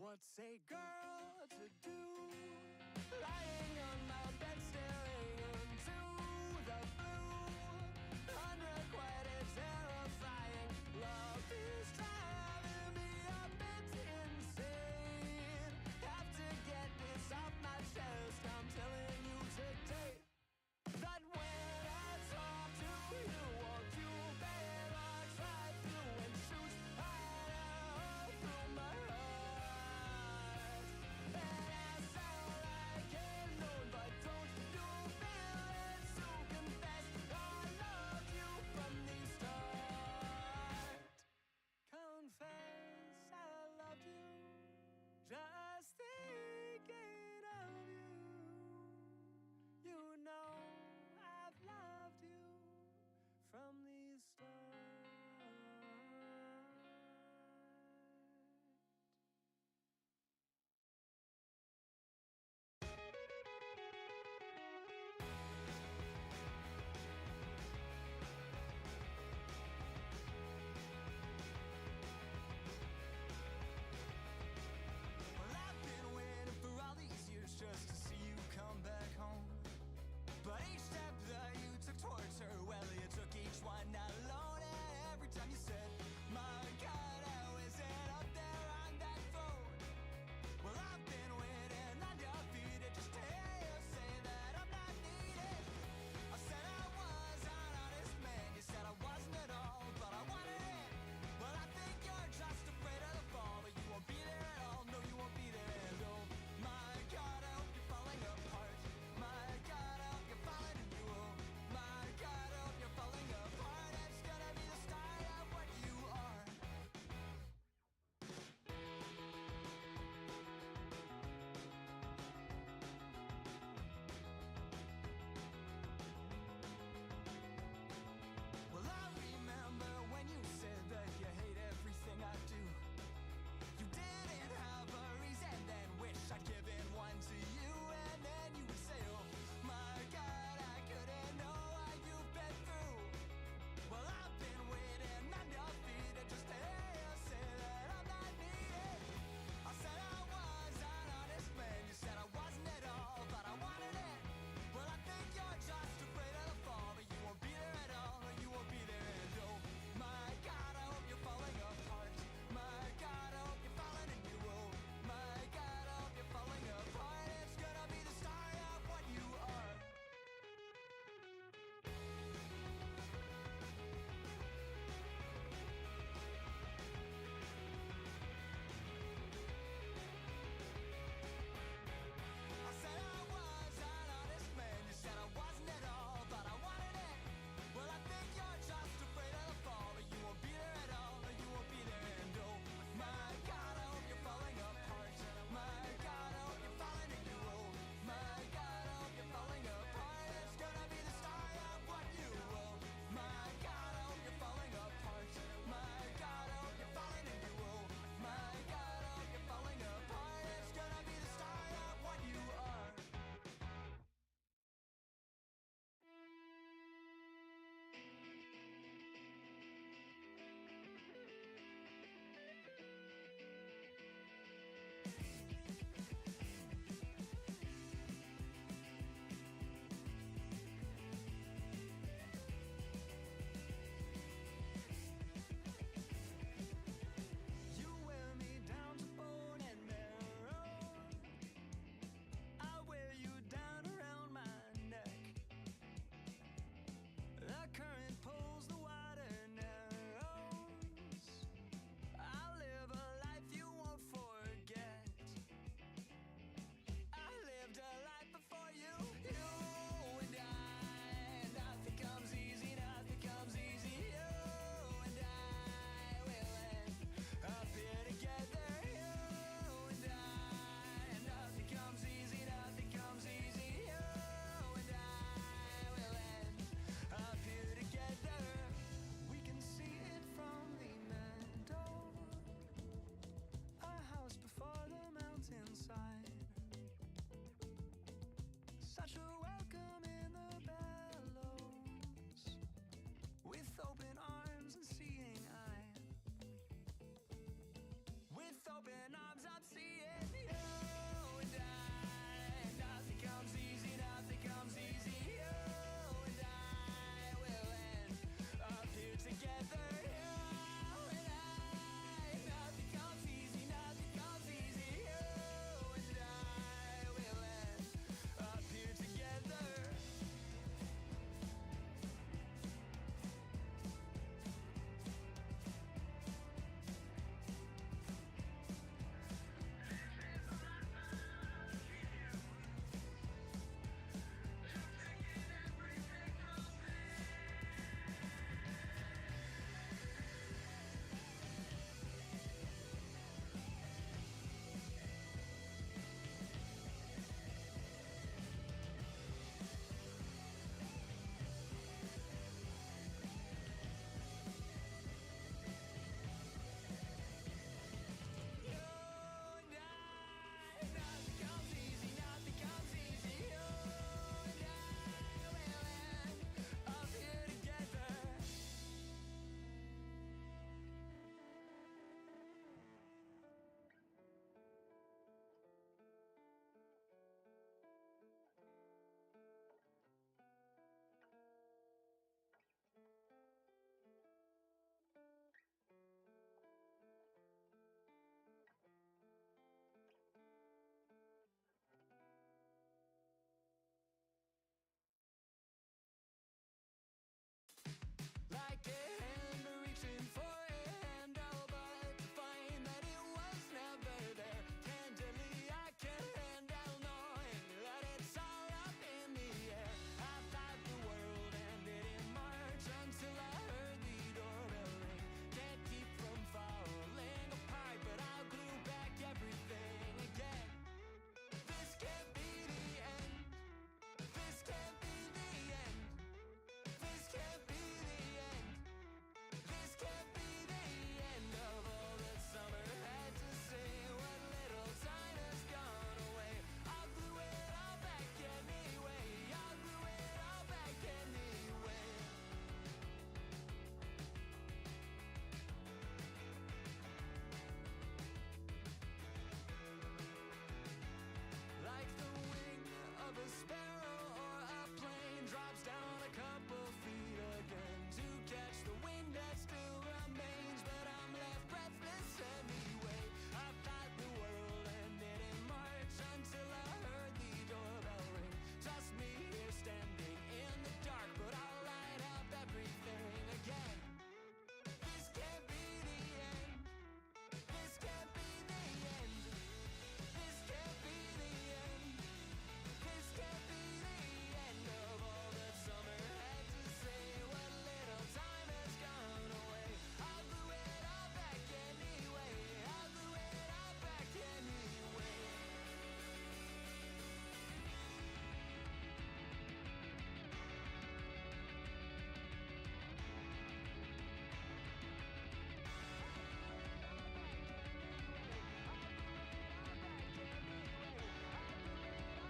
What's a girl to do? Lying on my bed, staring into the blue. Unrequited, terrifying. Love is driving me a bit insane. Have to get this off my chest. I'm telling you today that when I talk to you, won't you better try to and shoot right out through my heart. And I sound like a loon, but don't you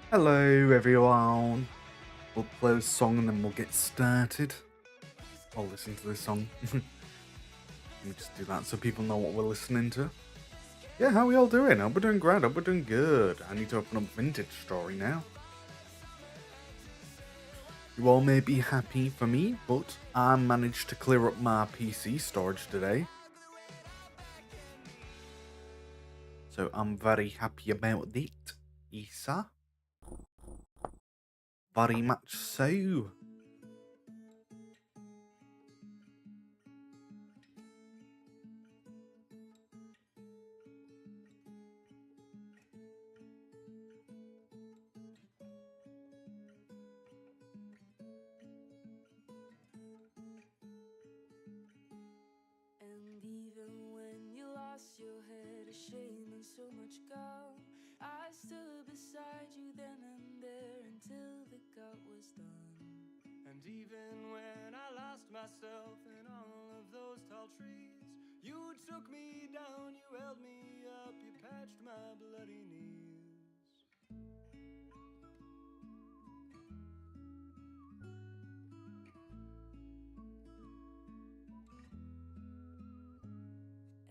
Hello everyone. We'll play a song and then we'll get started. I'll listen to this song. Let me just do that so people know what we're listening to. Yeah, how are we all doing? Hope we're doing great, hope we're doing good. I need to open up Vintage Story now. You all may be happy for me, but I managed to clear up my PC storage today. So I'm very happy about it, Isa. Very much so. And even when you lost your head of shame and so much gone, I stood beside you then and there until the cut was done. And even when I lost myself in all of those tall trees, you took me down, you held me up, you patched my bloody knees.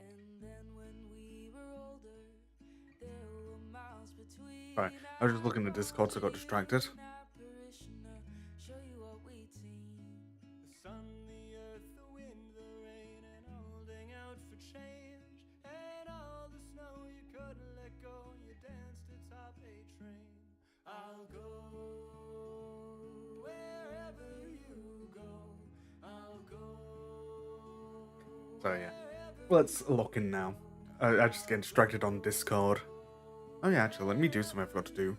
And then when we were older, there were miles between. Alright, I was just looking at Discord so I got distracted. Show you what we'd seen. The sun, the earth, the wind, the rain, and holding out for change. And all the snow you couldn't let go, you danced atop a train. I'll go wherever you go. I'll go. So yeah, let's look in now. I just get distracted on Discord. Oh yeah, actually, let me do something I forgot to do.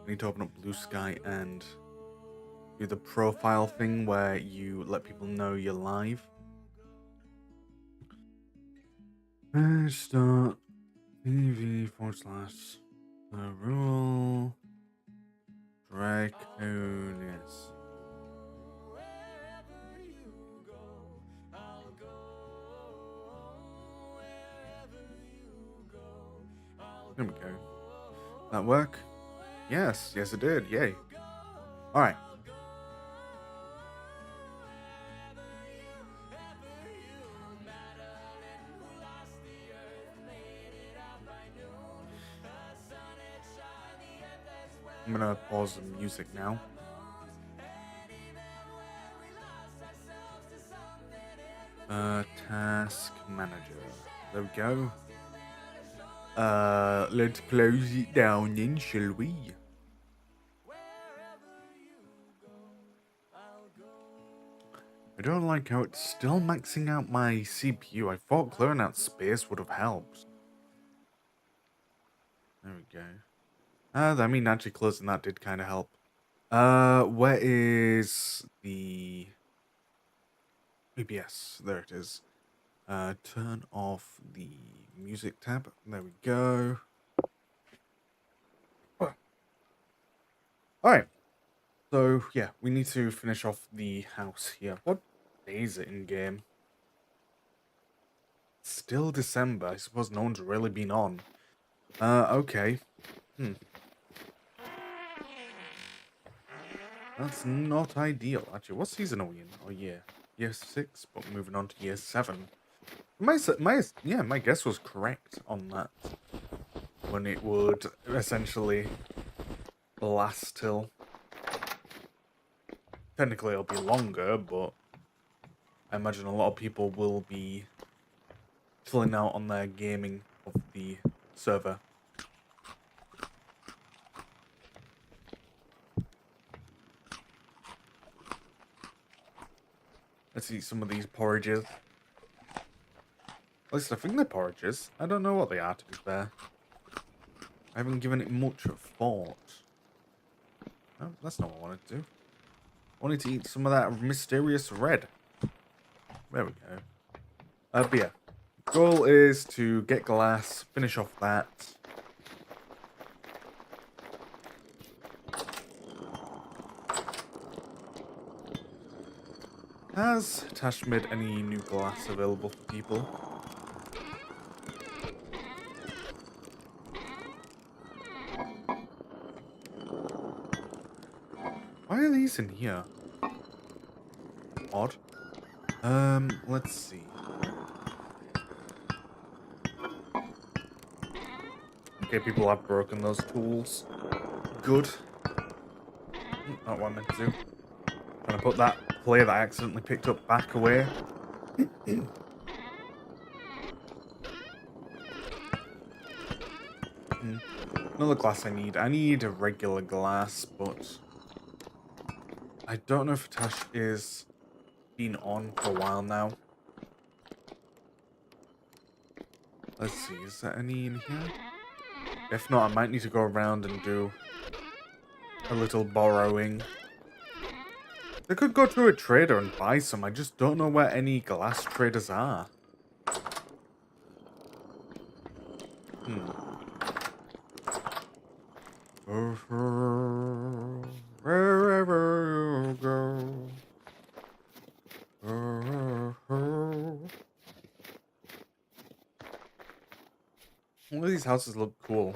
I need to open up Blue Sky and do the profile thing where you let people know you're live. Start TV / the rule Draconis. There we go. That work? Yes, yes it did. Yay. Alright. I'm gonna pause the music now. Task manager. There we go. Let's close it down then, shall we? I don't like how it's still maxing out my CPU. I thought clearing out space would have helped. There we go. I mean, actually closing that did kind of help. Where is the OBS? There it is. Turn off the music tab. There we go. Alright. So, yeah, we need to finish off the house here. What day is it in game? Still December. I suppose no one's really been on. Okay. That's not ideal, actually. What season are we in? Oh, yeah. Year 6, but moving on to year 7. My guess was correct on that. When it would essentially last till... Technically it'll be longer, but I imagine a lot of people will be chilling out on their gaming of the server. Let's eat some of these porridges. At least I think they're porridges. I don't know what they are, to be fair. I haven't given it much thought. Oh, that's not what I wanted to do. I wanted to eat some of that mysterious red. There we go. But yeah. Goal is to get glass, finish off that. Has Tash made any new glass available for people? Why are these in here? Odd. Let's see. Okay, people have broken those tools. Good. Not what I meant to do. Trying to put that player that I accidentally picked up back away. Another glass I need. I need a regular glass, but I don't know if Tash is been on for a while now. Let's see, is there any in here? If not, I might need to go around and do a little borrowing. I could go to a trader and buy some. I just don't know where any glass traders are. Wherever you go. All of these houses look cool.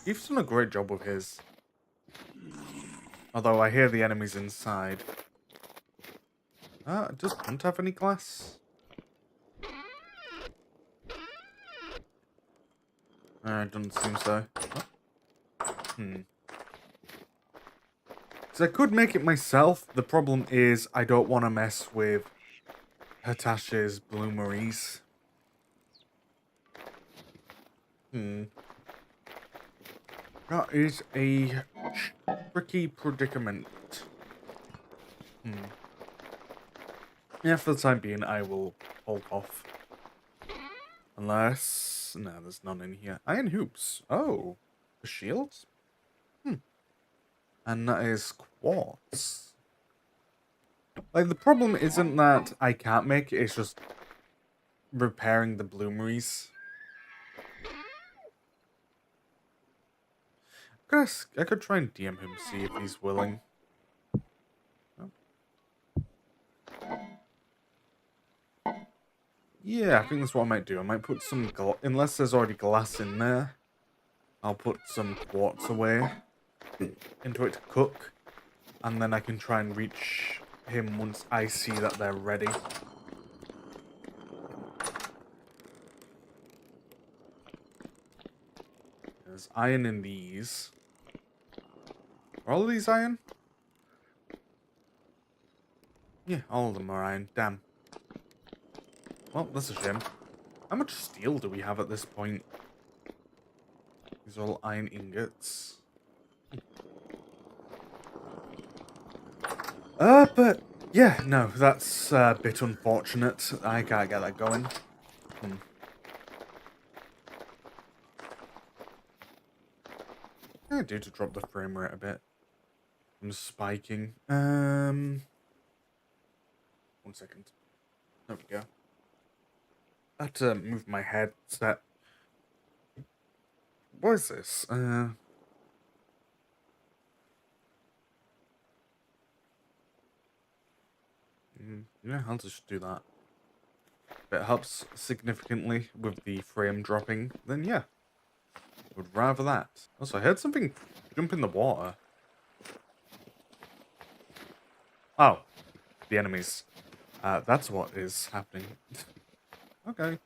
Steve's done a great job with his. Although I hear the enemies inside. Does Hunt have any glass? It doesn't seem so. So I could make it myself. The problem is I don't want to mess with Hatash's bloomeries. That is a tricky predicament. Yeah, for the time being, I will hold off. Unless... no, there's none in here. Iron hoops. Oh, a shield? And that is quartz. Like, the problem isn't that I can't make it, it's just repairing the bloomeries. I could try and DM him, see if he's willing. Yeah, I think that's what I might do. I might put some... unless there's already glass in there, I'll put some quartz away into it to cook. And then I can try and reach him once I see that they're ready. There's iron in these. Are all of these iron? Yeah, all of them are iron. Damn. Well, that's a shame. How much steel do we have at this point? These are all iron ingots. But yeah, no, that's a bit unfortunate. I can't get that going. I do to drop the frame rate a bit. I'm spiking. 1 second. There we go. I had to move my headset. What is this? Yeah, I'll just do that. If it helps significantly with the frame dropping, then yeah. Would rather that. Also, I heard something jump in the water. Oh, the enemies. That's what is happening. Okay.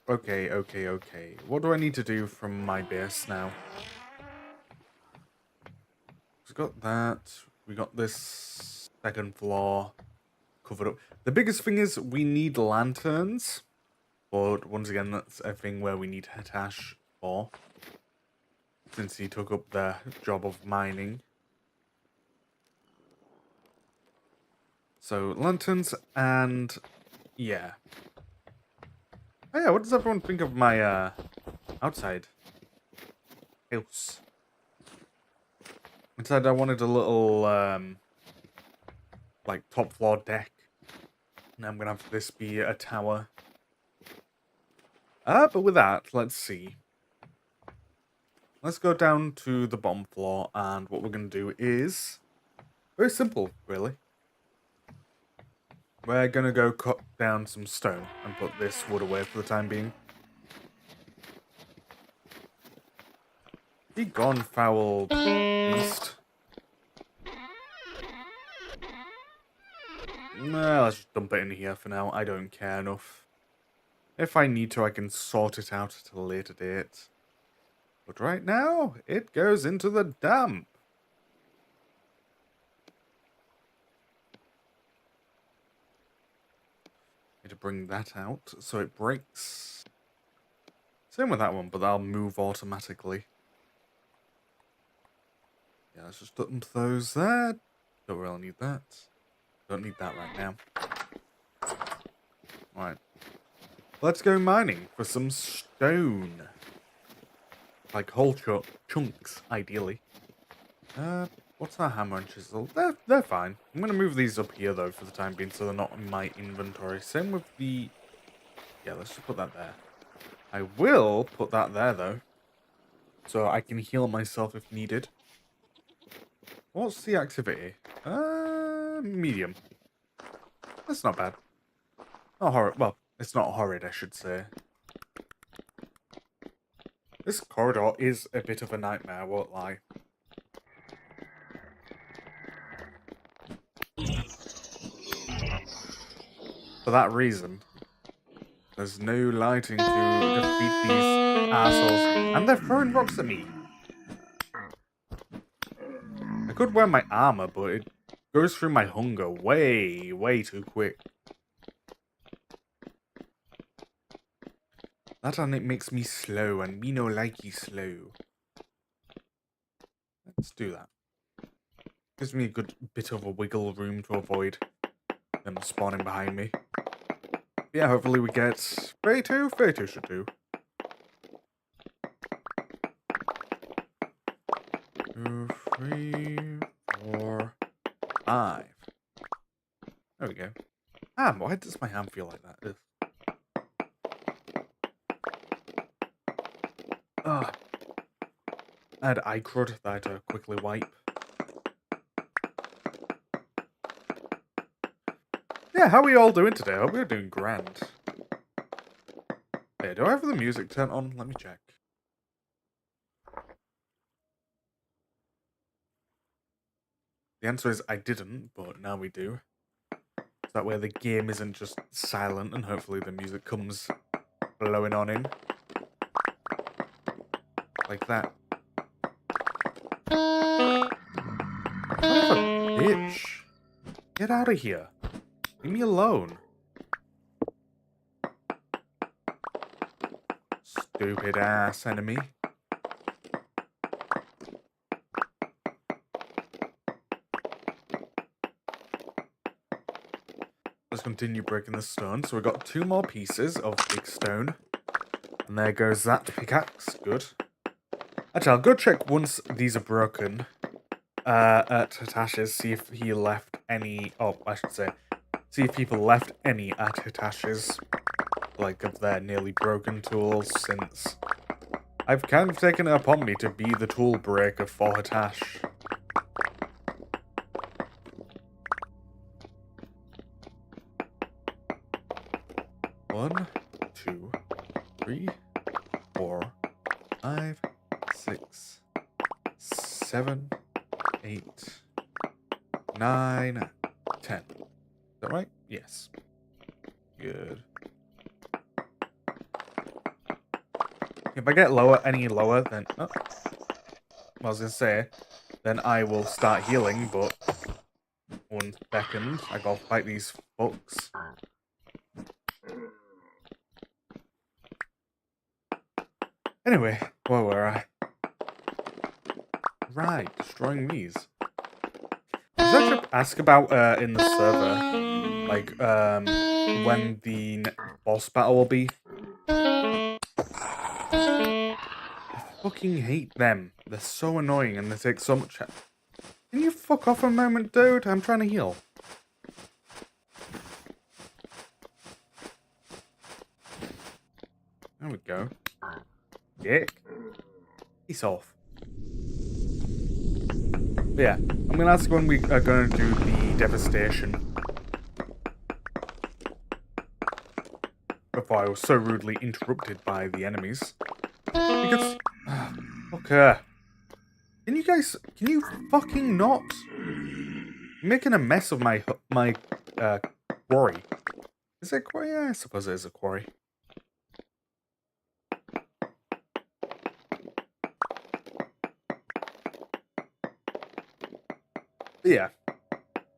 Okay. What do I need to do from my base now? We've got that. We got this second floor covered up. The biggest thing is we need lanterns. But once again, that's a thing where we need Hatash for. Since he took up the job of mining. So, lanterns and... yeah. Oh yeah, what does everyone think of my outside house? Inside I wanted a little like top floor deck. Now I'm gonna have this be a tower. But with that, let's see. Let's go down to the bottom floor, and what we're gonna do is very simple, really. We're gonna go cut down some stone and put this wood away for the time being. Be gone, foul beast. Nah, let's just dump it in here for now. I don't care enough. If I need to, I can sort it out at a later date. But right now, it goes into the dump. Need to bring that out so it breaks. Same with that one, but that'll move automatically. Yeah, let's just dump those there. Don't really need that. Don't need that right now. Right. Let's go mining for some stone. Like whole chunks, ideally. What's our hammer and chisel? They're fine. I'm going to move these up here, though, for the time being, so they're not in my inventory. Same with the... Yeah, let's just put that there. I will put that there, though. So I can heal myself if needed. What's the activity? Medium. That's not bad. Not horrid. Well, it's not horrid, I should say. This corridor is a bit of a nightmare, I won't lie. For that reason, there's no lighting to defeat these assholes. And they're throwing rocks at me. I could wear my armor, but it goes through my hunger way, way too quick. That and it makes me slow, and me no likey slow. Let's do that. Gives me a good bit of a wiggle room to avoid them spawning behind me. Yeah, hopefully we get Phase 2. Phase 2 should do. 2, 3, 4, 5. There we go. Why does my hand feel like that? Ugh. Ugh. I had eye crud that I had to quickly wipe. Yeah, how are we all doing today? I hope we're doing grand. Hey, do I have the music turned on? Let me check. The answer is I didn't, but now we do. So that way the game isn't just silent and hopefully the music comes blowing on in. Like that. Son of a bitch. Get out of here. Leave me alone. Stupid ass enemy. Let's continue breaking the stone. So we've got 2 more pieces of big stone. And there goes that pickaxe. Good. Actually, I'll go check once these are broken. At Hitash's, see if he left any... Oh, I should say... See if people left any at Hitash's, like of their nearly broken tools, since I've kind of taken it upon me to be the tool breaker for Hitash. One, 2, 3, 4, 5, 6, 7, 8, 9, 10. Is that right? Yes. Good. If I get any lower, then... Oh, I was going to say, then I will start healing, but... 1 second, I gotta fight these fucks. Anyway, where were I? Right, destroying these. I should ask about in the server, like when the boss battle will be. I fucking hate them. They're so annoying and they take so much. Can you fuck off a moment, dude? I'm trying to heal. There we go. Dick. Peace off. But yeah, I'm going to ask when we are going to do the devastation. Before I was so rudely interrupted by the enemies. Because... okay. Can you fucking not? You're making a mess of my quarry. Is it a quarry? Yeah, I suppose it is a quarry. But yeah.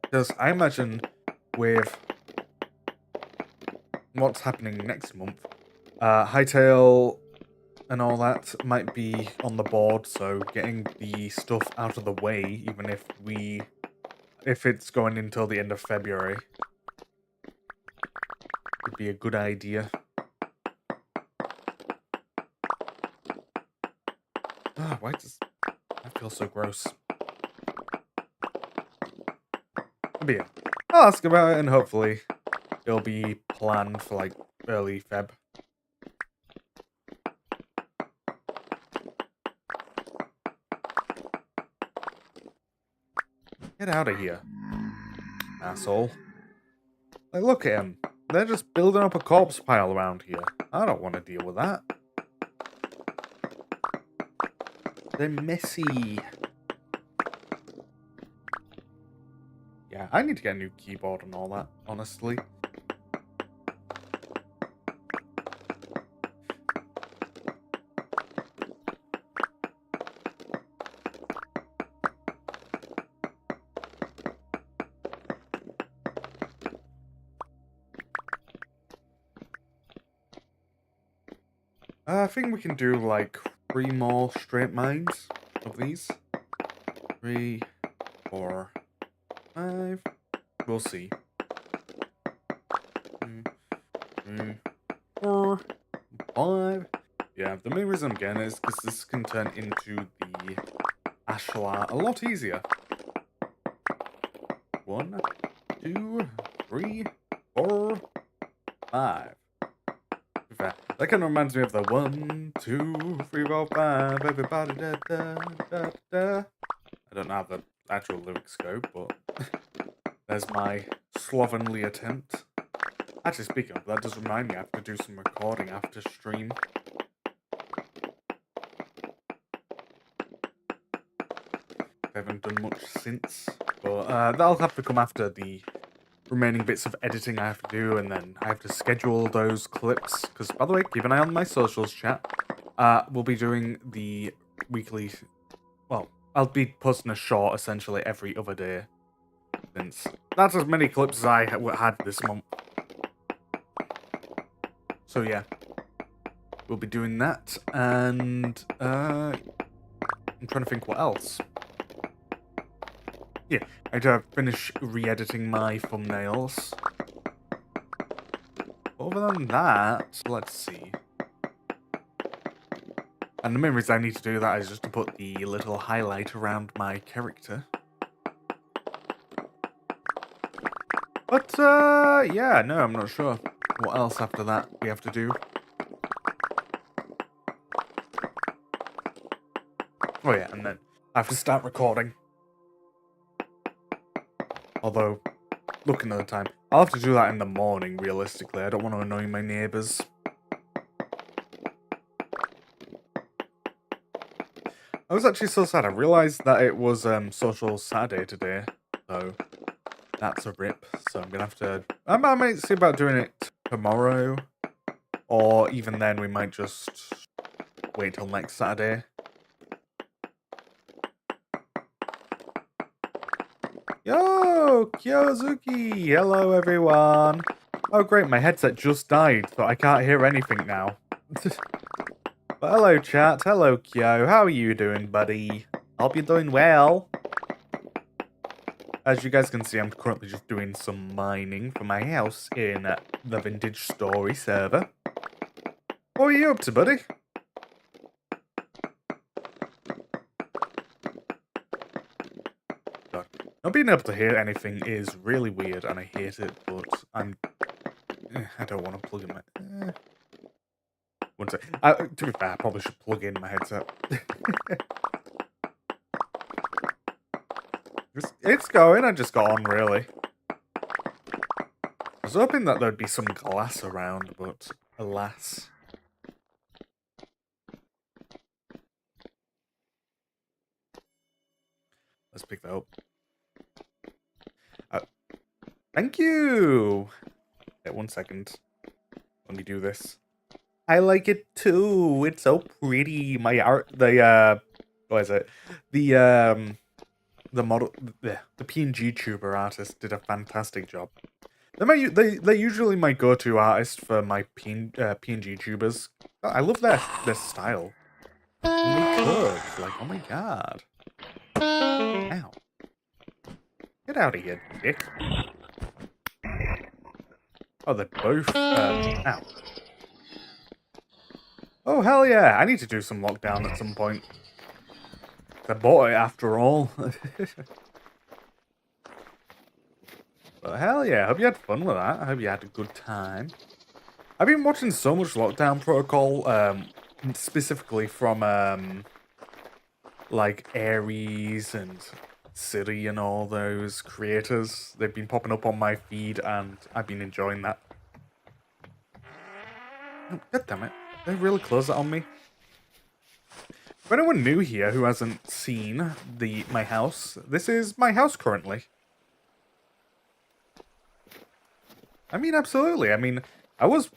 Because I imagine with what's happening next month, Hytale and all that might be on the board, so getting the stuff out of the way, even if it's going until the end of February, would be a good idea. Why does that feel so gross? But yeah, I'll ask about it and hopefully it'll be planned for like early Feb. Get out of here, asshole. Like, look at him. They're just building up a corpse pile around here. I don't want to deal with that. They're messy. Yeah, I need to get a new keyboard and all that, honestly. I think we can do like 3 more straight mines of these. 3, 4, 5. We'll see. 2, 3, 4, 5. Yeah, the main reason I'm getting it is because this can turn into the ashlar a lot easier. 1, 2, 3, 4, 5. That kind of reminds me of the 1, 2, 3, 4, 5, everybody da da da da. I don't know how the actual lyrics go, but there's my slovenly attempt. Actually, speaking of that, does remind me I have to do some recording after stream. I haven't done much since, but that'll have to come after the remaining bits of editing I have to do, and then I have to schedule those clips. Because, by the way, keep an eye on my socials, chat. We'll be doing the weekly. Well, I'll be posting a short essentially every other day. Since that's as many clips as I had this month. So yeah, we'll be doing that, and I'm trying to think what else. Yeah, I had to finish re-editing my thumbnails. Other than that, let's see. And the main reason I need to do that is just to put the little highlight around my character. But, yeah, no, I'm not sure what else after that we have to do. Oh yeah, and then I have to start recording. Although, looking at the time, I'll have to do that in the morning, realistically. I don't want to annoy my neighbours. I was actually so sad. I realised that it was Social Saturday today, so that's a rip. So I'm going to have to... I might see about doing it tomorrow, or even then we might just wait till next Saturday. Yo, Kyozuki! Hello, everyone! Oh, great, my headset just died, so I can't hear anything now. But hello, chat. Hello, Kyo. How are you doing, buddy? Hope you're doing well. As you guys can see, I'm currently just doing some mining for my house in the Vintage Story server. What are you up to, buddy? Not being able to hear anything is really weird, and I hate it, but I don't want to plug in my... One sec. To be fair, I probably should plug in my headset. It's going, I just got on, really. I was hoping that there'd be some glass around, but alas. Let's pick that up. Thank you. Yeah, 1 second. Let me do this. I like it too. It's so pretty. My art, what is it? The model, the PNG tuber artist did a fantastic job. They're usually my go-to artist for my PNG tubers. Oh, I love their style. And they cook, like, oh my god. Ow. Get out of here, dick. Oh, they're both, ow. Oh, hell yeah, I need to do some lockdown at some point. I bought it after all. But hell yeah, I hope you had fun with that. I hope you had a good time. I've been watching so much Lockdown Protocol, specifically from, like, Ares and City and all those creators. They've been popping up on my feed, and I've been enjoying that. Oh, God damn it. They really close it on me. For anyone new here who hasn't seen my house, this is my house currently. I mean, absolutely. I mean, I was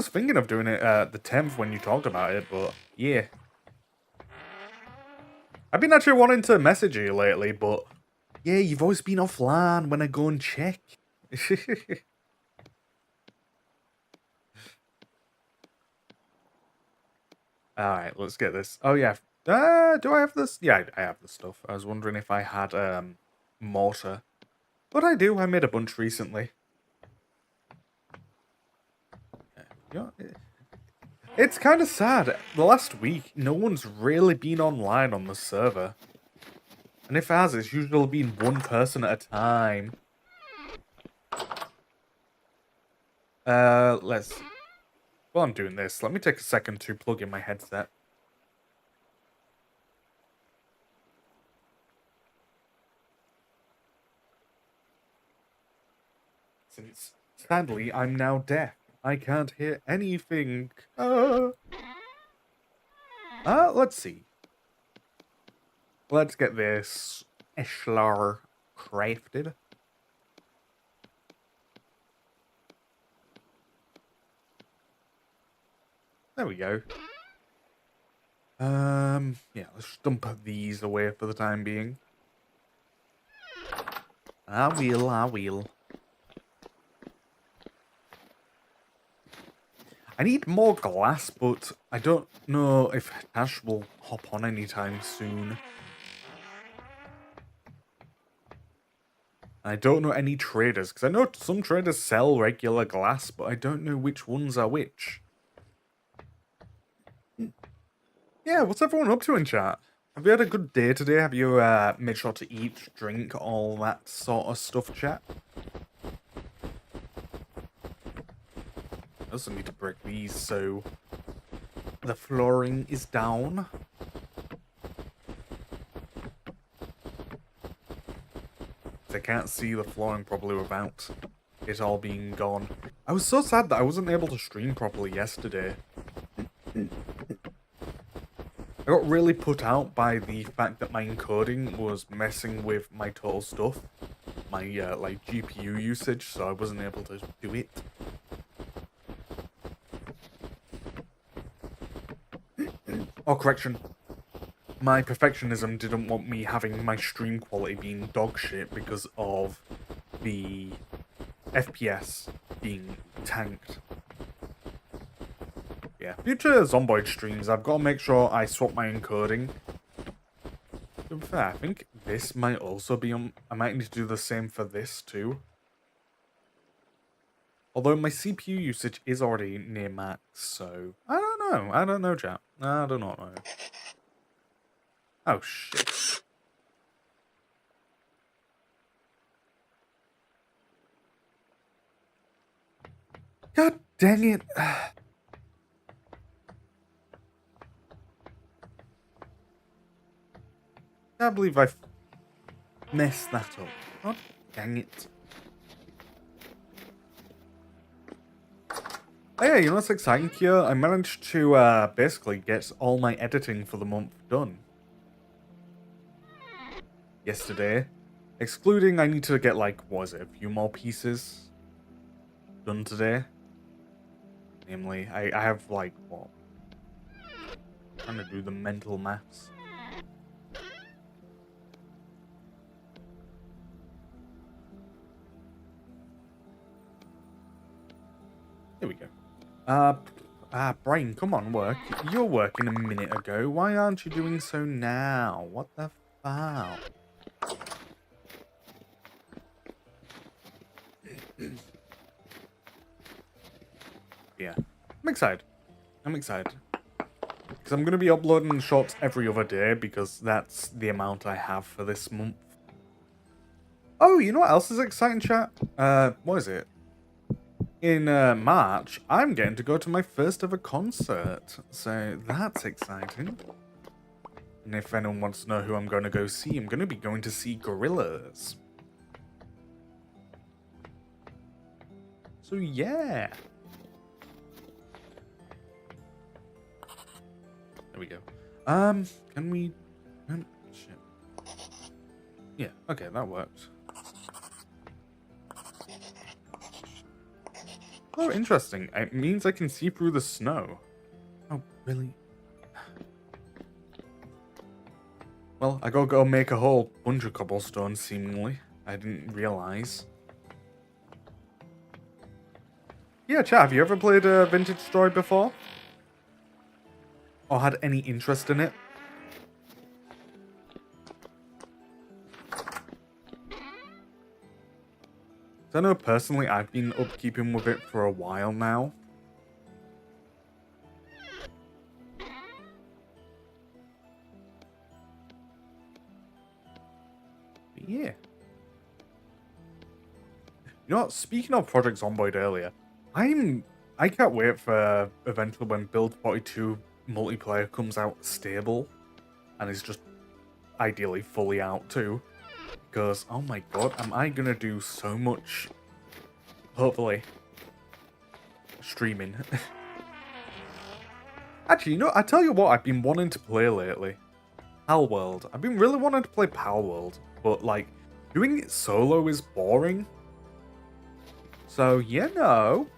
thinking of doing it the 10th when you talked about it, but yeah. I've been actually wanting to message you lately, but yeah, you've always been offline when I go and check. Alright, let's get this. Oh yeah. Do I have this? Yeah, I have the stuff. I was wondering if I had mortar. But I do, I made a bunch recently. It's kind of sad. The last week, no one's really been online on the server. And if it has, it's usually been one person at a time. While I'm doing this, let me take a second to plug in my headset. Since, sadly, I'm now deaf. I can't hear anything. Let's see. Let's get this Eshlar crafted. There we go. Yeah, let's dump these away for the time being. I will. I need more glass, but I don't know if Ash will hop on anytime soon. I don't know any traders, because I know some traders sell regular glass, but I don't know which ones are which. Yeah, what's everyone up to in chat? Have you had a good day today? Have you made sure to eat, drink, all that sort of stuff, chat? I also need to break these so the flooring is down. I can't see the flooring probably without it all being gone. I was so sad that I wasn't able to stream properly yesterday. I got really put out by the fact that my encoding was messing with my total stuff. My, like, GPU usage, so I wasn't able to do it. Oh, correction. My perfectionism didn't want me having my stream quality being dog shit because of the FPS being tanked. Yeah, future Zomboid streams, I've got to make sure I swap my encoding. To be fair, I think this might also be on... I might need to do the same for this too. Although my CPU usage is already near max, so... I don't know, chat. I do not know. Oh, shit. God dang it. Can't believe I messed that up. God dang it. Oh yeah, you know what's exciting here? I managed to basically get all my editing for the month done. yesterday. Excluding I need to get, like, what was it, a few more pieces done today. Namely, I have, like, what? I'm trying to do the mental maths. Here we go. Brian, come on, work. You're working a minute ago. Why aren't you doing so now? What the fuck? Yeah, I'm excited. I'm excited. Because I'm going to be uploading shorts every other day because that's the amount I have for this month. Oh, you know what else is exciting, chat? What is it? In March, I'm getting to go to my first ever concert. So that's exciting. And if anyone wants to know who I'm going to go see, I'm going to be going to see Gorillaz. So yeah. There we go. Can we... shit. Yeah, okay, that worked. Oh, interesting. It means I can see through the snow. Oh, really? Well, I gotta go make a whole bunch of cobblestone, seemingly. I didn't realize. Yeah, chat, have you ever played a Vintage Story before? Or had any interest in it? So I know personally I've been upkeeping with it for a while now. But yeah. You know what? Speaking of Project Zomboid earlier, I can't wait for eventually when Build 42 multiplayer comes out stable and is just ideally fully out too. Because, oh my god, am I gonna do so much, hopefully, streaming. Actually, you know, I tell you what I've been wanting to play lately. Palworld. I've been really wanting to play Palworld, but, like, doing it solo is boring. So, you know.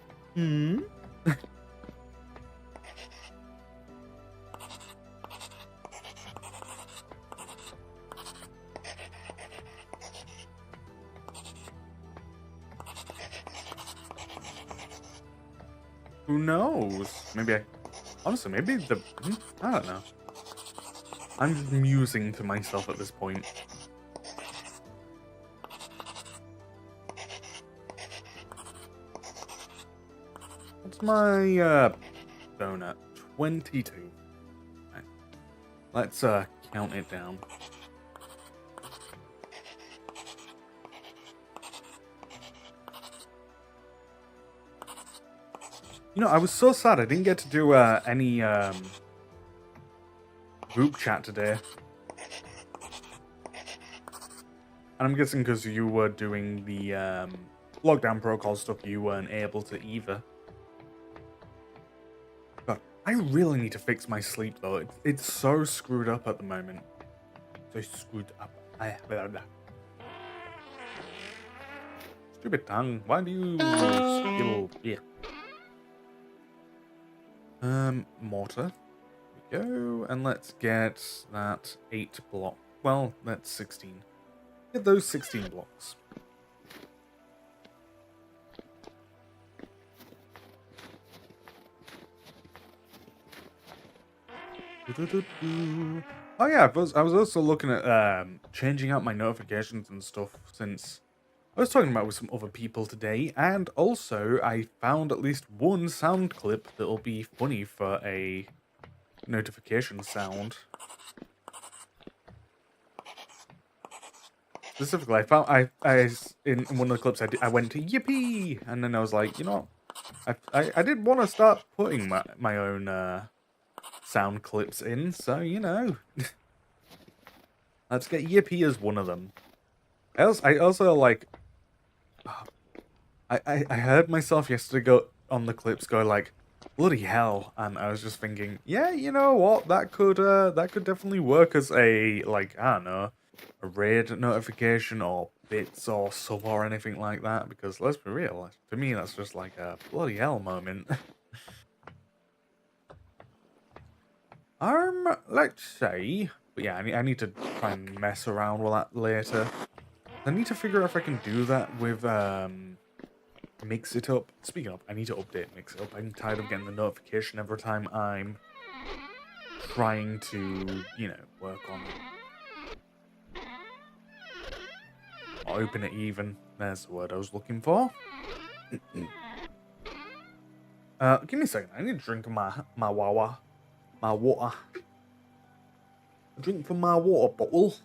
Who knows? Maybe honestly, maybe I don't know. I'm just musing to myself at this point. What's my, donut? 22. Right. Let's, count it down. You know, I was so sad I didn't get to do any group chat today. And I'm guessing because you were doing the lockdown protocol stuff, you weren't able to either. But I really need to fix my sleep though. It's so screwed up at the moment. So screwed up. Stupid tongue. Why do you skill? Yeah. Mortar. Here we go, and let's get that 8 block. Well, that's 16. Get those 16 blocks. Oh yeah, I was also looking at changing out my notifications and stuff since I was talking about with some other people today, and also I found at least one sound clip that'll be funny for a notification sound. Specifically, I found in one of the clips I went to yippee, and then I was like, you know, I did want to start putting my own sound clips in, so you know, let's get yippee as one of them. I also like. I heard myself yesterday go on the clips go like, bloody hell, and I was just thinking, yeah, you know what, that could definitely work as a, like, I don't know, a raid notification or bits or sub or anything like that, because let's be real, to me that's just like a bloody hell moment. Let's say, but yeah, I need to try and mess around with that later. I need to figure out if I can do that with Mix It Up. Speaking of, I need to update Mix It Up. I'm tired of getting the notification every time I'm trying to, you know, work on it. Or open it even. There's the word I was looking for. Give me a second. I need to drink my water. My water. A drink from my water bottle.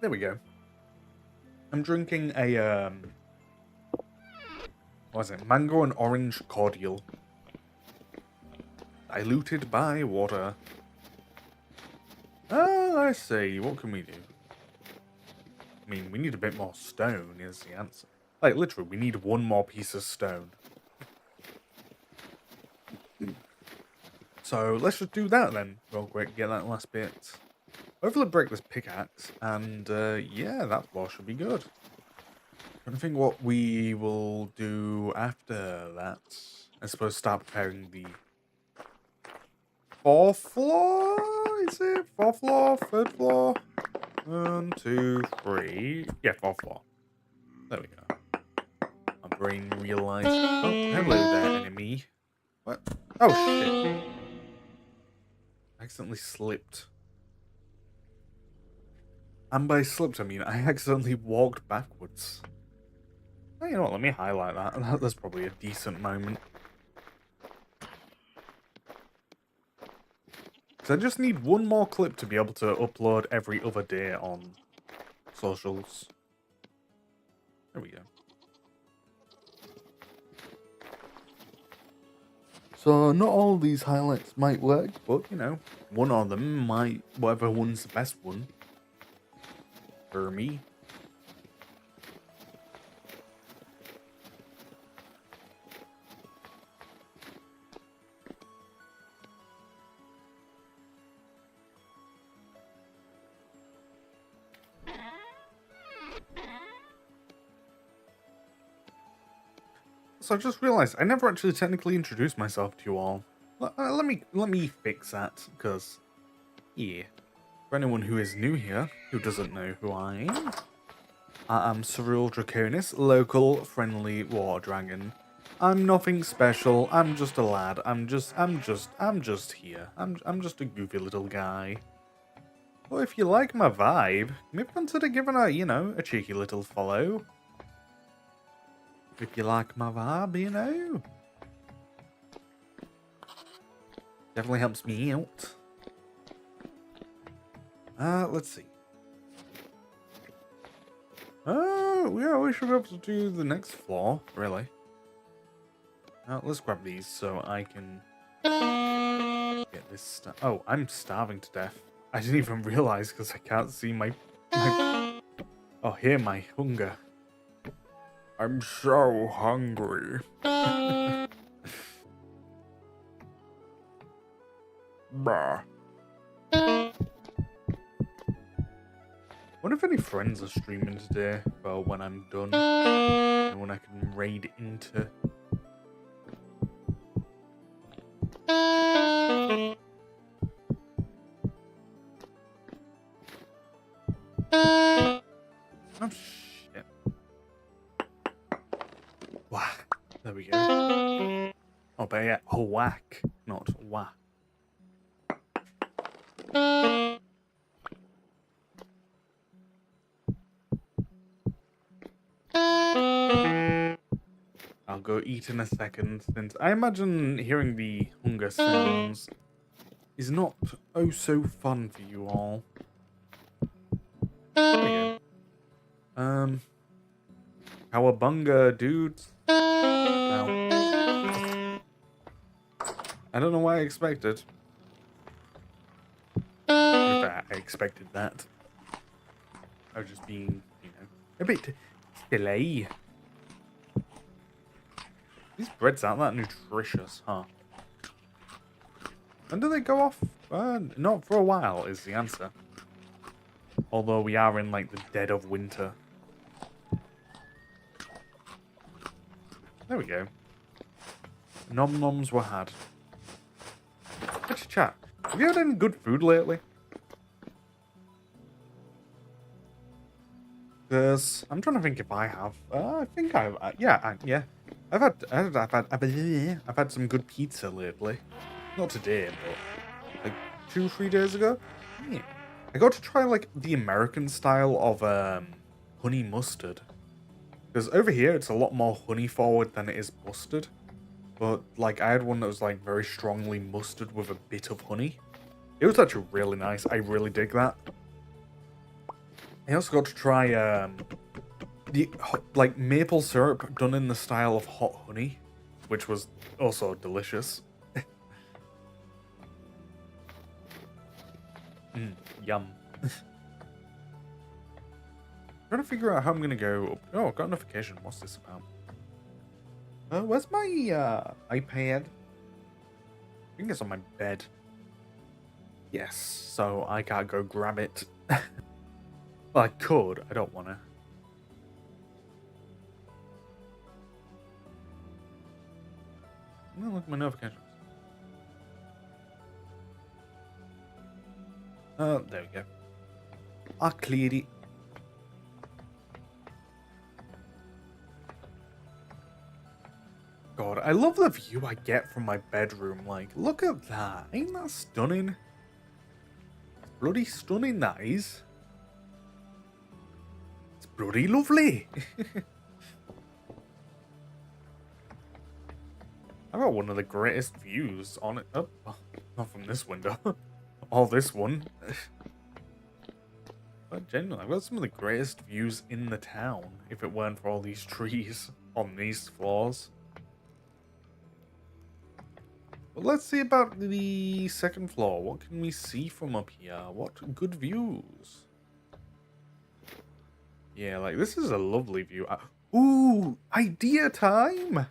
There we go. I'm drinking a what is it? Mango and orange cordial. Diluted by water. I see. What can we do? I mean, we need a bit more stone is the answer. Like, literally, we need one more piece of stone. So, let's just do that then, real quick, get that last bit. Hopefully break this pickaxe, and yeah, that floor should be good. I think what we will do after that, I suppose start preparing the 4th floor, is it? 4th floor, 3rd floor? 1, 2, 3. Yeah, 4th floor. There we go. My brain realized. Oh, hello there, enemy. What? Oh, shit. I accidentally slipped. And by slipped, I mean I accidentally walked backwards. Oh, you know what? Let me highlight that. That's probably a decent moment. So I just need one more clip to be able to upload every other day on socials. There we go. So not all these highlights might work, but you know, one of them might, whatever one's the best one for me. So I just realized I never actually technically introduced myself to you all. Let me fix that, because yeah. For anyone who is new here, who doesn't know who I am Cyril Draconis, local friendly war dragon. I'm nothing special. I'm just a lad. I'm just here. I'm just a goofy little guy. Well, if you like my vibe, maybe consider giving a, you know, a cheeky little follow. If you like my vibe, you know. Definitely helps me out. Let's see. Oh, yeah, we should be able to do the next floor, really. Let's grab these so I can get this stuff. Oh, I'm starving to death. I didn't even realize because I can't see my... Oh, hear my hunger. I'm so hungry. Bah. Wonder if any friends are streaming today. Well, when I'm done, and when I can raid into. Oh shit! Whack. There we go. Oh, but yeah, oh, whack, not whack. I'll go eat in a second, since I imagine hearing the hunger sounds is not oh so fun for you all. There we go. Cowabunga, dudes. Wow. I don't know what I expected. I expected that. I was just being, you know, a bit silly. These breads aren't that nutritious, huh? When do they go off? Not for a while is the answer. Although we are in like the dead of winter. There we go. Nom noms were had. Let's chat. Have you had any good food lately? I'm trying to think if I have. I think I've. Yeah. I've had some good pizza lately. Not today, but like 2-3 days ago. Yeah. I got to try like the American style of honey mustard. Because over here it's a lot more honey forward than it is mustard. But like I had one that was like very strongly mustard with a bit of honey. It was actually really nice. I really dig that. I also got to try the like maple syrup done in the style of hot honey, which was also delicious. Yum. Trying to figure out how I'm gonna go up. Oh, got a notification. What's this about? Where's my iPad? I think it's on my bed. Yes, so I can't go grab it. Well, I could. I don't want to. No, look at my notifications. Oh, there we go. I cleared it. God, I love the view I get from my bedroom. Like, look at that. Ain't that stunning? It's bloody stunning, that is. It's bloody lovely. I've got one of the greatest views on it. Oh, not from this window. Or this one. But genuinely, I've got some of the greatest views in the town if it weren't for all these trees on these floors. But let's see about the second floor. What can we see from up here? What good views? Yeah, like this is a lovely view. Ooh, idea time!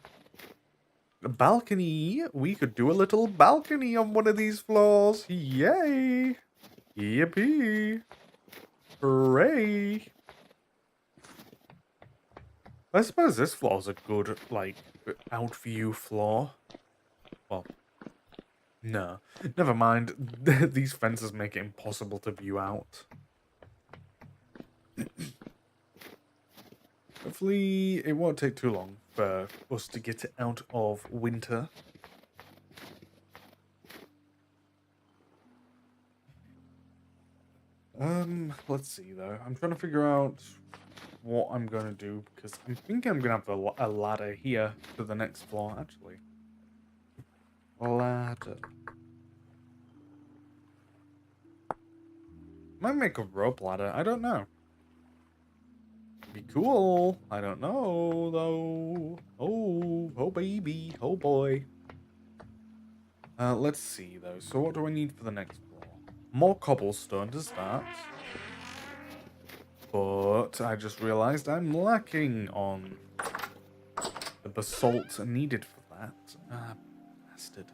A balcony. We could do a little balcony on one of these floors. Yay! Yippee! Hooray! I suppose this floor's a good, like, out view floor. Well, no. Never mind. These fences make it impossible to view out. Hopefully, it won't take too long for us to get out of winter. Let's see though. I'm trying to figure out what I'm going to do because I'm thinking I'm going to have a ladder here to the next floor, actually. Ladder. Might make a rope ladder. I don't know. Be cool. I don't know though. Oh baby, oh boy. Let's see though. So what do I need for the next floor? More cobblestone to start. But I just realized I'm lacking on the basalt needed for that. Bastard.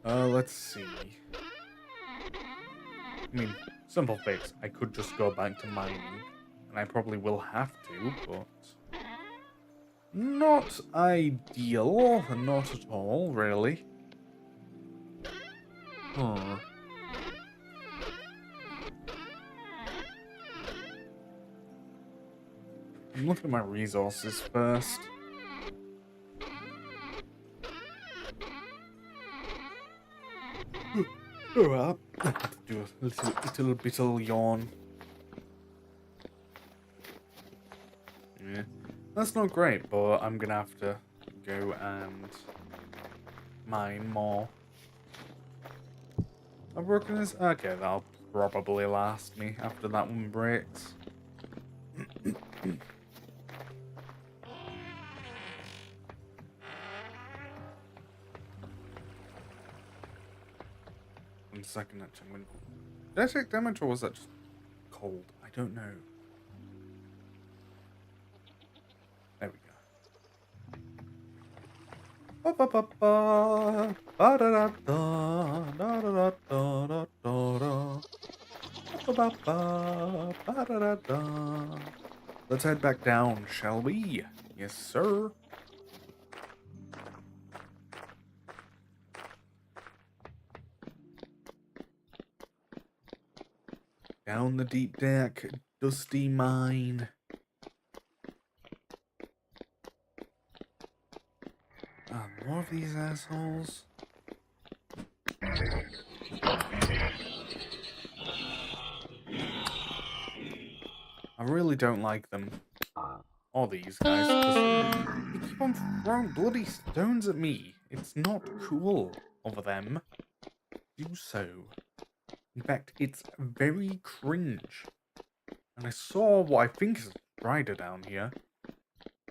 Let's see. I mean, simple fix. I could just go back to mining. And I probably will have to, but... not ideal. Not at all, really. Huh. I'm looking at my resources first. Oh well, I have to do a little bit of yawn. Yeah, that's not great, but I'm gonna have to go and mine more. I've broken this. Okay, that'll probably last me after that one breaks. 1 second, actually. Did I take damage or was that just cold? I don't know. There we go. Ba ba ba ba. Ba da da da. Da da da da da da da. Ba ba ba. Ba da da da. Let's head back down, shall we? Yes, sir. Down the deep deck, dusty mine. More of these assholes. I really don't like them. All these guys. 'Cause they keep on throwing bloody stones at me. It's not cool of them. Do so. In fact, it's very cringe. And I saw what I think is a spider down here.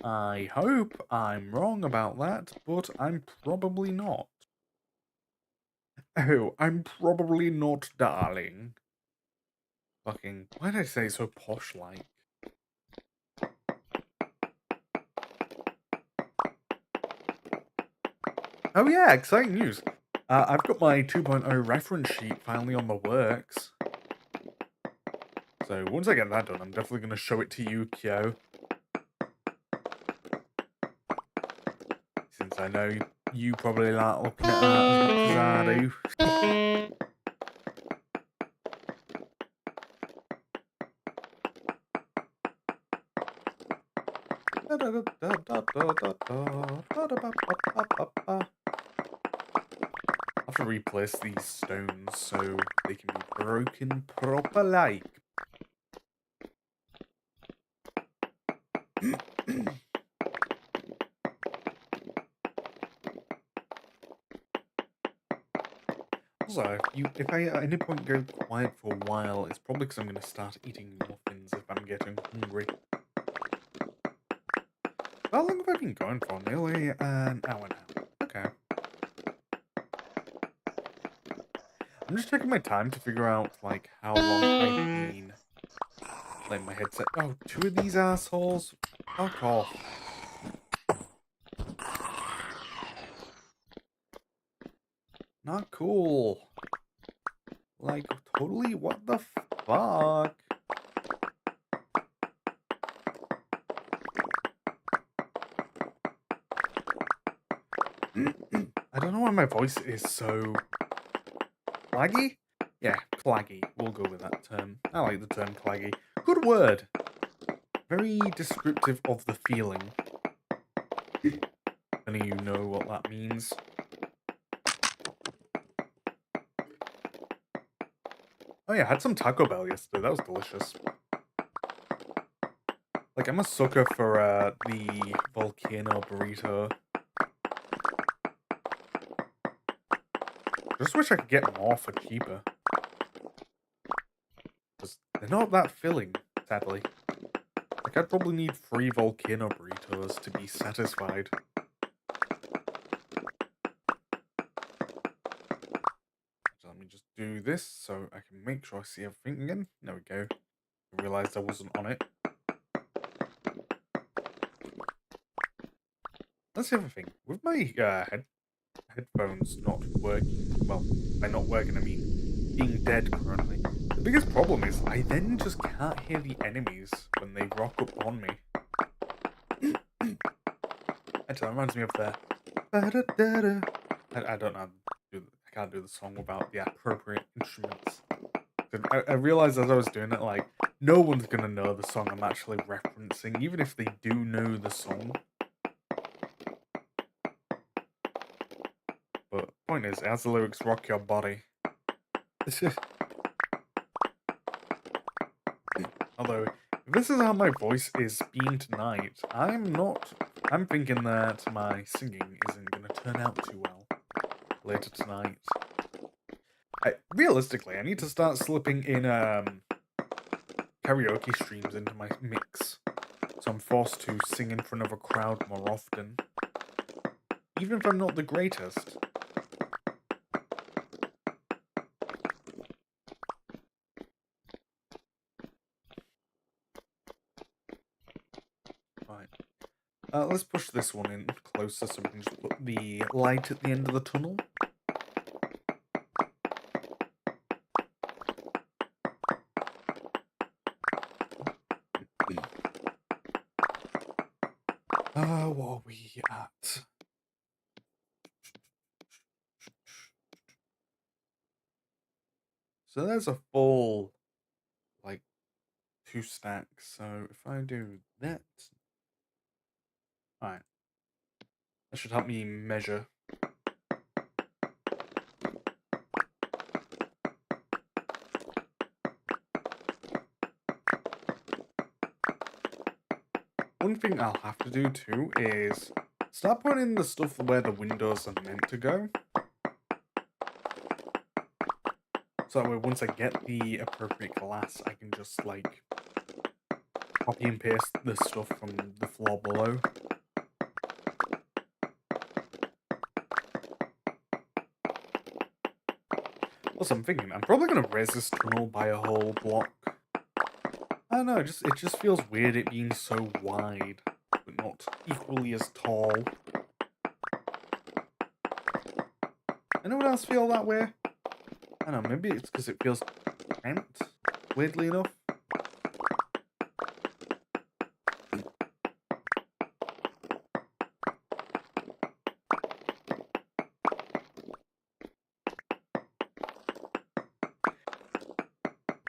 I hope I'm wrong about that, but I'm probably not. Oh, I'm probably not, darling. Fucking, why did I say it so posh-like? Oh yeah, exciting news. I've got my 2.0 reference sheet finally on the works. So once I get that done, I'm definitely going to show it to you, Kyo. Since I know you probably like looking at that as much as I do. I have to replace these stones so they can be broken proper like. Also, if I at any point go quiet for a while, it's probably because I'm going to start eating muffins if I'm getting hungry. How long have I been going for? Nearly an hour now. Okay. I'm just checking my time to figure out, like, how long I've been letting my headset... Oh, two of these assholes? Fuck off. Not cool. Like, totally, what the fuck? I don't know why my voice is so... claggy? Yeah, claggy. We'll go with that term. I like the term claggy. Good word. Very descriptive of the feeling. Any of you know what that means? Oh yeah, I had some Taco Bell yesterday. That was delicious. Like, I'm a sucker for the volcano burrito. Just wish I could get more for cheaper. Because they're not that filling, sadly. Like, I'd probably need 3 volcano burritos to be satisfied. So let me just do this so I can make sure I see everything again. There we go. I realised I wasn't on it. That's the other thing. With my headphones not working, well, by not working I mean being dead currently, the biggest problem is I then just can't hear the enemies when they rock up on me. Actually, that reminds me of the... I don't know how to do... I can't do the song without the appropriate instruments. I realized as I was doing it, like, no one's gonna know the song I'm actually referencing, even if they do know the song. But point is, as the lyrics rock your body. Although, if this is how my voice is being tonight, I'm thinking that my singing isn't gonna turn out too well later tonight. Realistically, I need to start slipping in karaoke streams into my mix, so I'm forced to sing in front of a crowd more often, even if I'm not the greatest. Right. Let's push this one in closer so we can just put the light at the end of the tunnel. What are we at? So there's a full, like, 2 stacks. So if I do that, alright, that should help me measure. One thing I'll have to do too is start putting the stuff where the windows are meant to go. So that way, once I get the appropriate glass, I can just, like, copy and paste the stuff from the floor below. Plus, I'm thinking, I'm probably going to raise this tunnel by a whole block. I don't know, it just feels weird it being so wide, but not equally as tall. Anyone else feel that way? I don't know, maybe it's because it feels cramped, weirdly enough.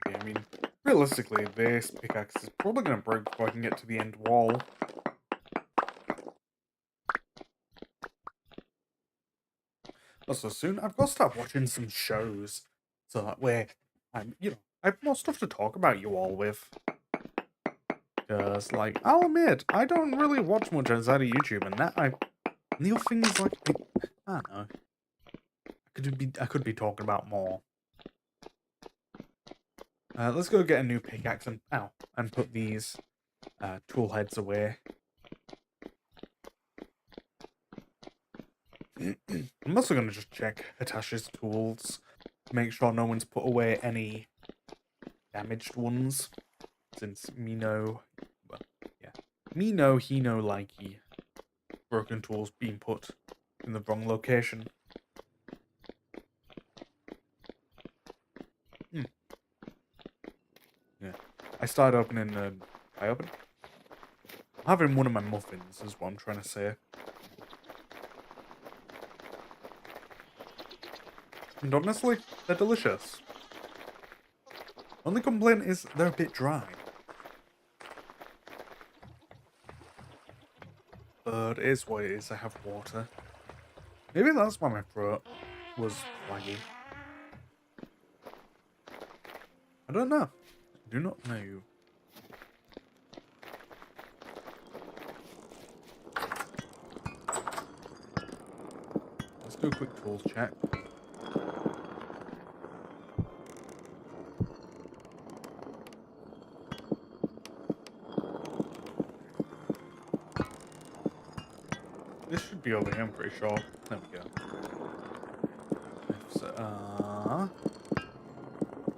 Yeah, I mean, realistically, this pickaxe is probably going to break before I can get to the end wall. Also, soon I've got to start watching some shows, so that way I have more stuff to talk about you all with. Because, like, I'll admit, I don't really watch much outside of YouTube, and the other thing is, like, I don't know, I could be talking about more. Let's go get a new pickaxe and put these tool heads away. I'm also going to just check Hatashi's tools, make sure no one's put away any damaged ones, since me know, he know likey broken tools being put in the wrong location. Yeah, I started opening. I opened. I'm having one of my muffins, is what I'm trying to say. And honestly, they're delicious. Only complaint is they're a bit dry. But it is what it is, I have water. Maybe that's why my throat was laggy. I don't know. I do not know. Let's do a quick tools check. This should be over here, I'm pretty sure. There we go.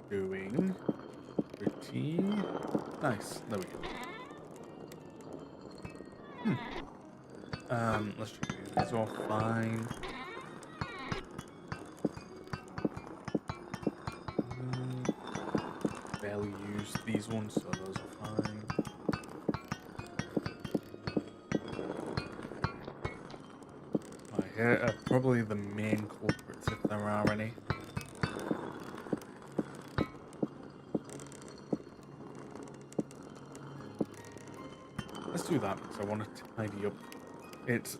Doing pretty nice. There we go. Let's check these. These are all fine. Barely used these ones, so those are fine. Here are probably the main culprits, if there are any. Let's do that because I want to tidy up. It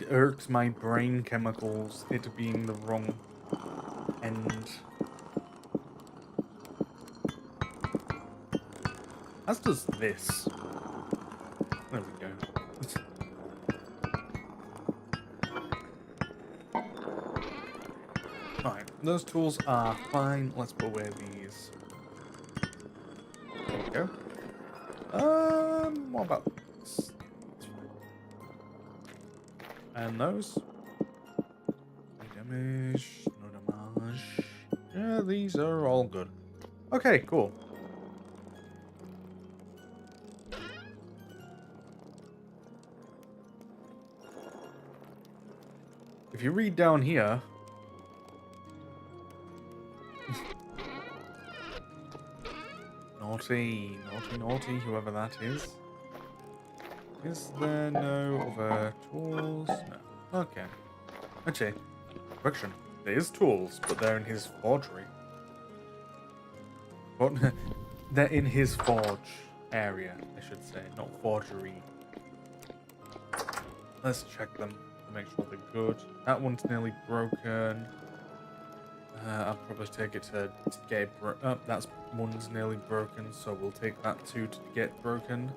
irks my brain chemicals, it being the wrong end. As does this. There we go. Alright, those tools are fine. Let's put away these. There we go. What about this? And those? No damage, no damage. Yeah, these are all good. Okay, cool. if you read down here, naughty, naughty, naughty, whoever that is. Is there no other tools? No. Okay. Actually, correction. There is tools, but they're in his forgery. What? They're in his forge area, I should say, not forgery. Let's check them to make sure they're good. That one's nearly broken. I'll probably take it to get it that's one's nearly broken, so we'll take that too to get broken.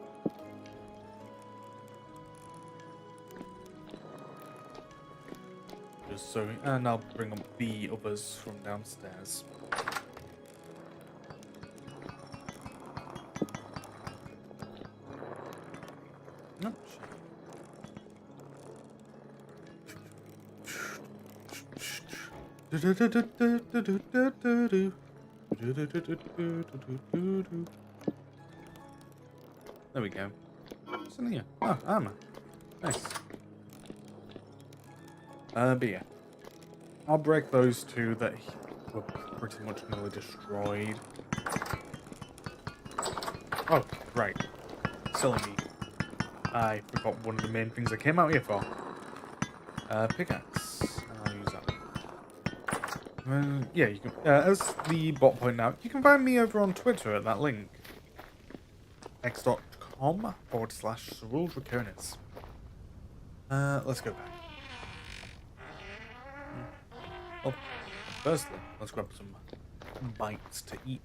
Just so, and I'll bring up the others from downstairs. No, there we go. What's in here? Oh, armor. Nice. But yeah. I'll break those two that were pretty much nearly destroyed. Oh, right. Silly me. I forgot one of the main things I came out here for. Pickaxe. I'll use that. Yeah, you can. As the bot pointed out, you can find me over on Twitter at that link. x.com/SerulDraconis. Let's go back. Oh, firstly, let's grab some bites to eat.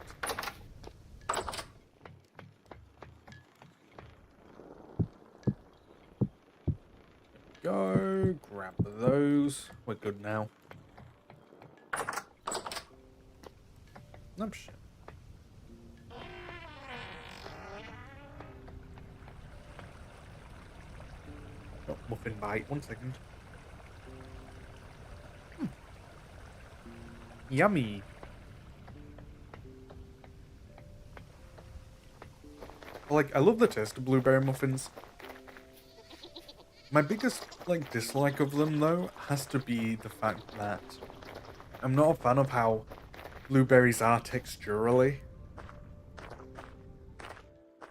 Go, grab those. We're good now. Oh, shit. Oh, muffin bite. 1 second. Yummy. Like, I love the taste of blueberry muffins. My biggest, dislike of them, though, has to be the fact that I'm not a fan of how blueberries are texturally.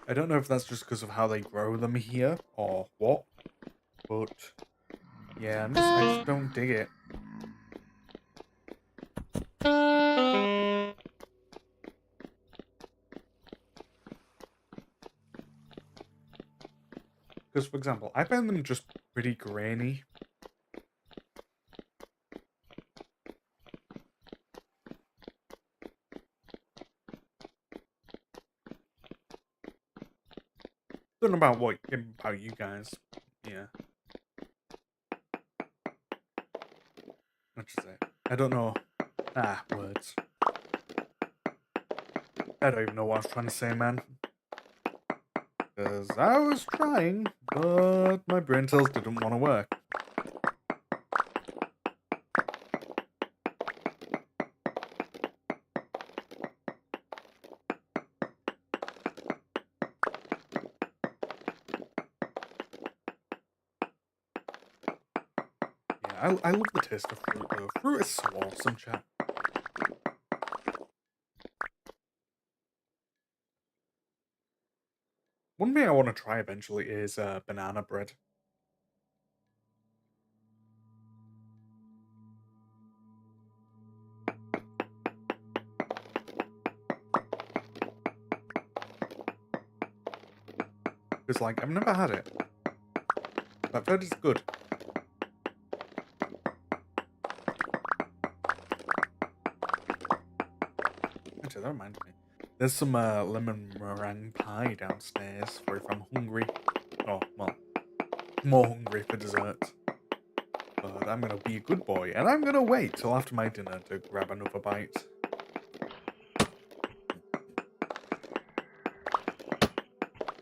I don't know if that's just because of how they grow them here, or what, but yeah, I just don't dig it. Because, for example, I find them just pretty grainy. Don't know about you guys. Yeah. What should I say? I don't know. Words. I don't even know what I was trying to say, man. Because I was trying, but my brain cells didn't want to work. Yeah, I love the taste of fruit, though. Fruit is so awesome, chat. One thing I want to try eventually is banana bread. Because, I've never had it. I've heard it's good. Actually, that reminds me. There's some lemon meringue pie downstairs for if I'm hungry. Oh, well, more hungry for dessert. But I'm going to be a good boy, and I'm going to wait till after my dinner to grab another bite.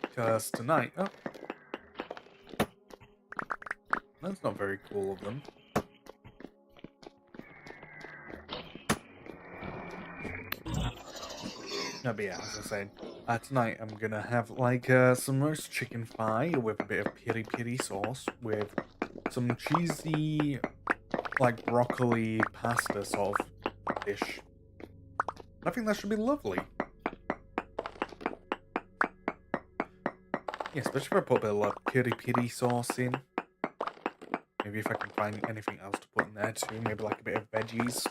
Because tonight... Oh. That's not very cool of them. No, but yeah, as I said, tonight I'm gonna have some roast chicken thigh with a bit of piri piri sauce with some cheesy like broccoli pasta sort of dish. I think that should be lovely. Yeah, especially if I put a bit of like piri piri sauce in. Maybe if I can find anything else to put in there too. Maybe like a bit of veggies.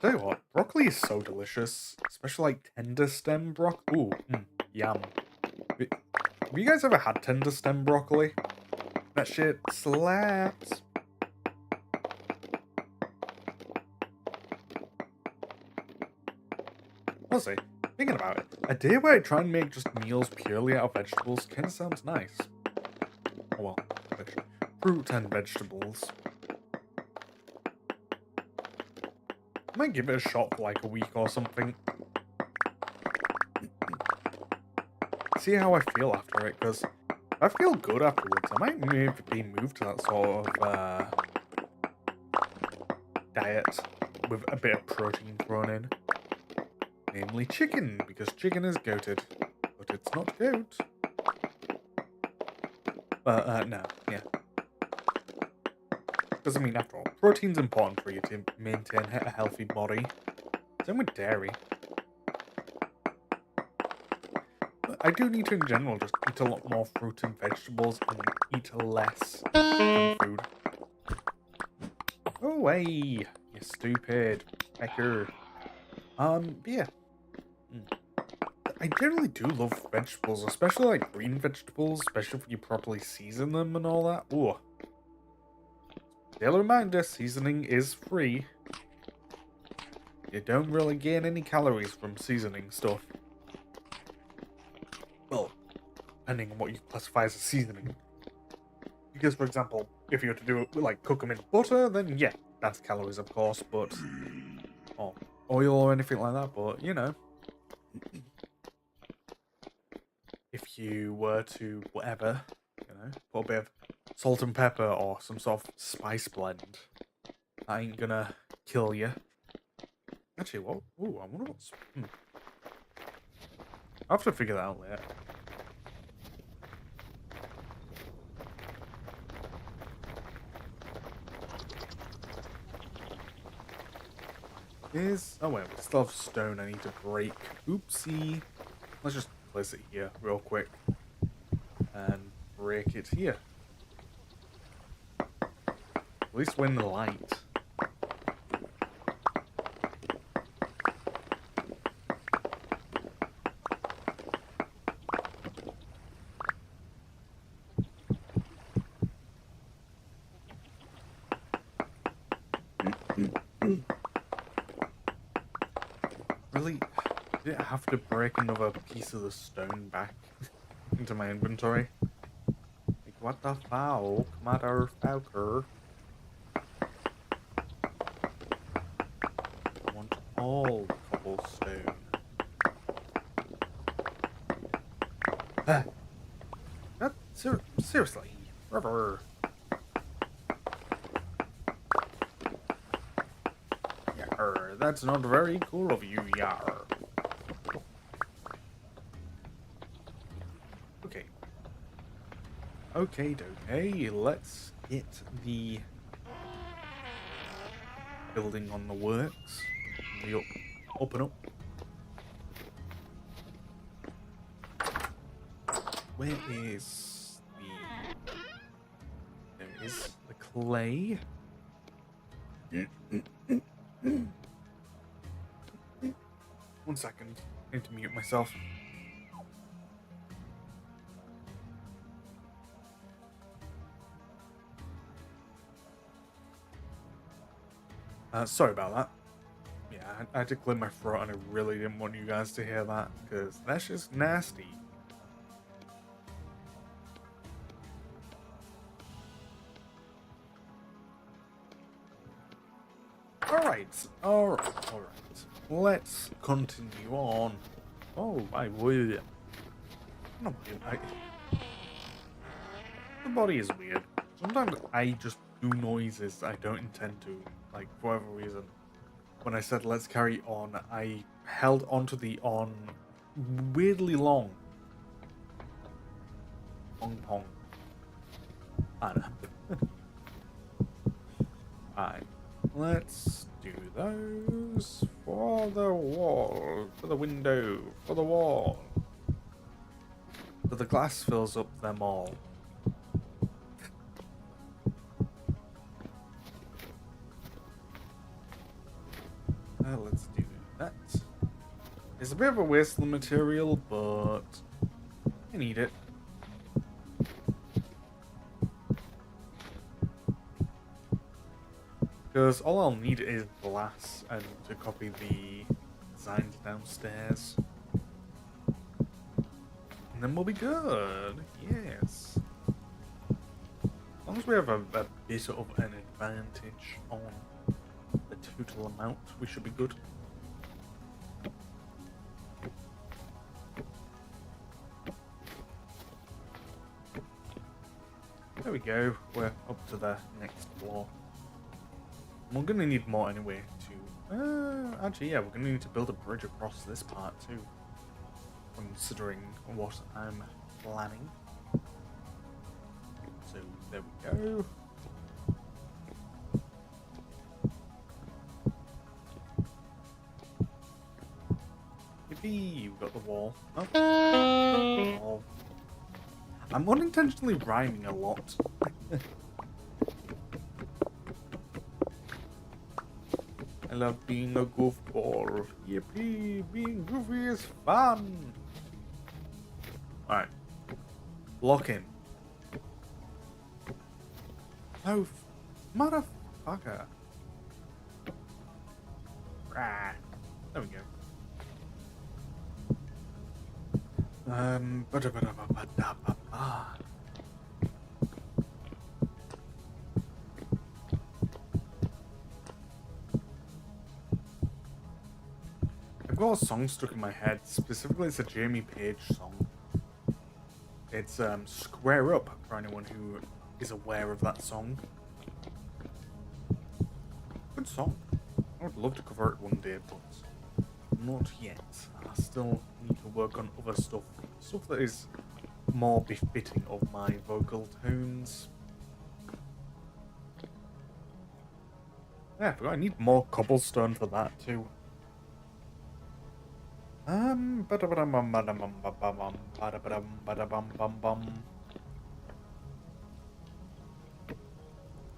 Tell you what, broccoli is so delicious. Especially like tender stem broccoli. Ooh, yum. Have you guys ever had tender stem broccoli? That shit slaps. Honestly, thinking about it, a day where I try and make just meals purely out of vegetables kind of sounds nice. Oh well, fruit and vegetables. I might give it a shot for like a week or something. See how I feel after it, because if I feel good afterwards, I might be moved to that sort of diet with a bit of protein thrown in. Namely chicken, because chicken is goated, but it's not goat. But, no, yeah. Because, I mean, after all, protein's important for you to maintain a healthy body. Same with dairy. But I do need to, in general, just eat a lot more fruit and vegetables and eat less junk food. Go away, you stupid pecker. But yeah. I generally do love vegetables, especially like green vegetables, especially if you properly season them and all that. Ooh. Daily reminder, seasoning is free. You don't really gain any calories from seasoning stuff. Well, depending on what you classify as a seasoning. Because, for example, if you were to do it, like, cook them in butter, then yeah, that's calories, of course, but... or oil or anything like that, but, you know... if you were to, whatever, you know, put a bit of salt and pepper or some sort of spice blend, that ain't gonna kill you. Actually, what? Ooh, I wonder what's... I'll have to figure that out later. Oh wait, we still have stone I need to break. Oopsie. Let's just place it here real quick. And break it here. At least we're in the light. Really, did it have to break another piece of the stone back into my inventory? Like, what the fuck, motherfucker? I want all cobblestone. Seriously, rubber. That's not very cool of you, yar. Okay. Okay, let's get the building on the works. We open up. Where is the... There it is. The clay. One second. I need to mute myself. Sorry about that. Yeah, I had to clear my throat and I really didn't want you guys to hear that, because that's just nasty. Alright. Let's continue on. Oh, I will. No, the body is weird. Sometimes I just do noises I don't intend to, like, for whatever reason. When I said let's carry on, I held onto the on weirdly long. Pong pong. I don't know. Alright, let's do those for the wall, for the window, for the wall. So the glass fills up them all. Let's do that. It's a bit of a waste of material, but I need it. Because all I'll need is glass and to copy the designs downstairs. And then we'll be good. Yes. As long as we have a bit of an advantage on the total amount, we should be good. There we go. We're up to the next floor. We're going to need more anyway to... actually, yeah, we're going to need to build a bridge across this part too. Considering what I'm planning. So, there we go. Yippee, we've got the wall. Oh. I'm unintentionally rhyming a lot. I love being a goofball. Yippee, being goofy is fun. Alright. Lock in. Oh, motherfucker. Rah. There we go. I've got a song stuck in my head. Specifically, it's a Jamie Page song. It's Square Up, for anyone who is aware of that song. Good song. I would love to cover it one day, but not yet. I still need to work on other stuff. Stuff that is more befitting of my vocal tones. Yeah, I forgot I need more cobblestone for that too.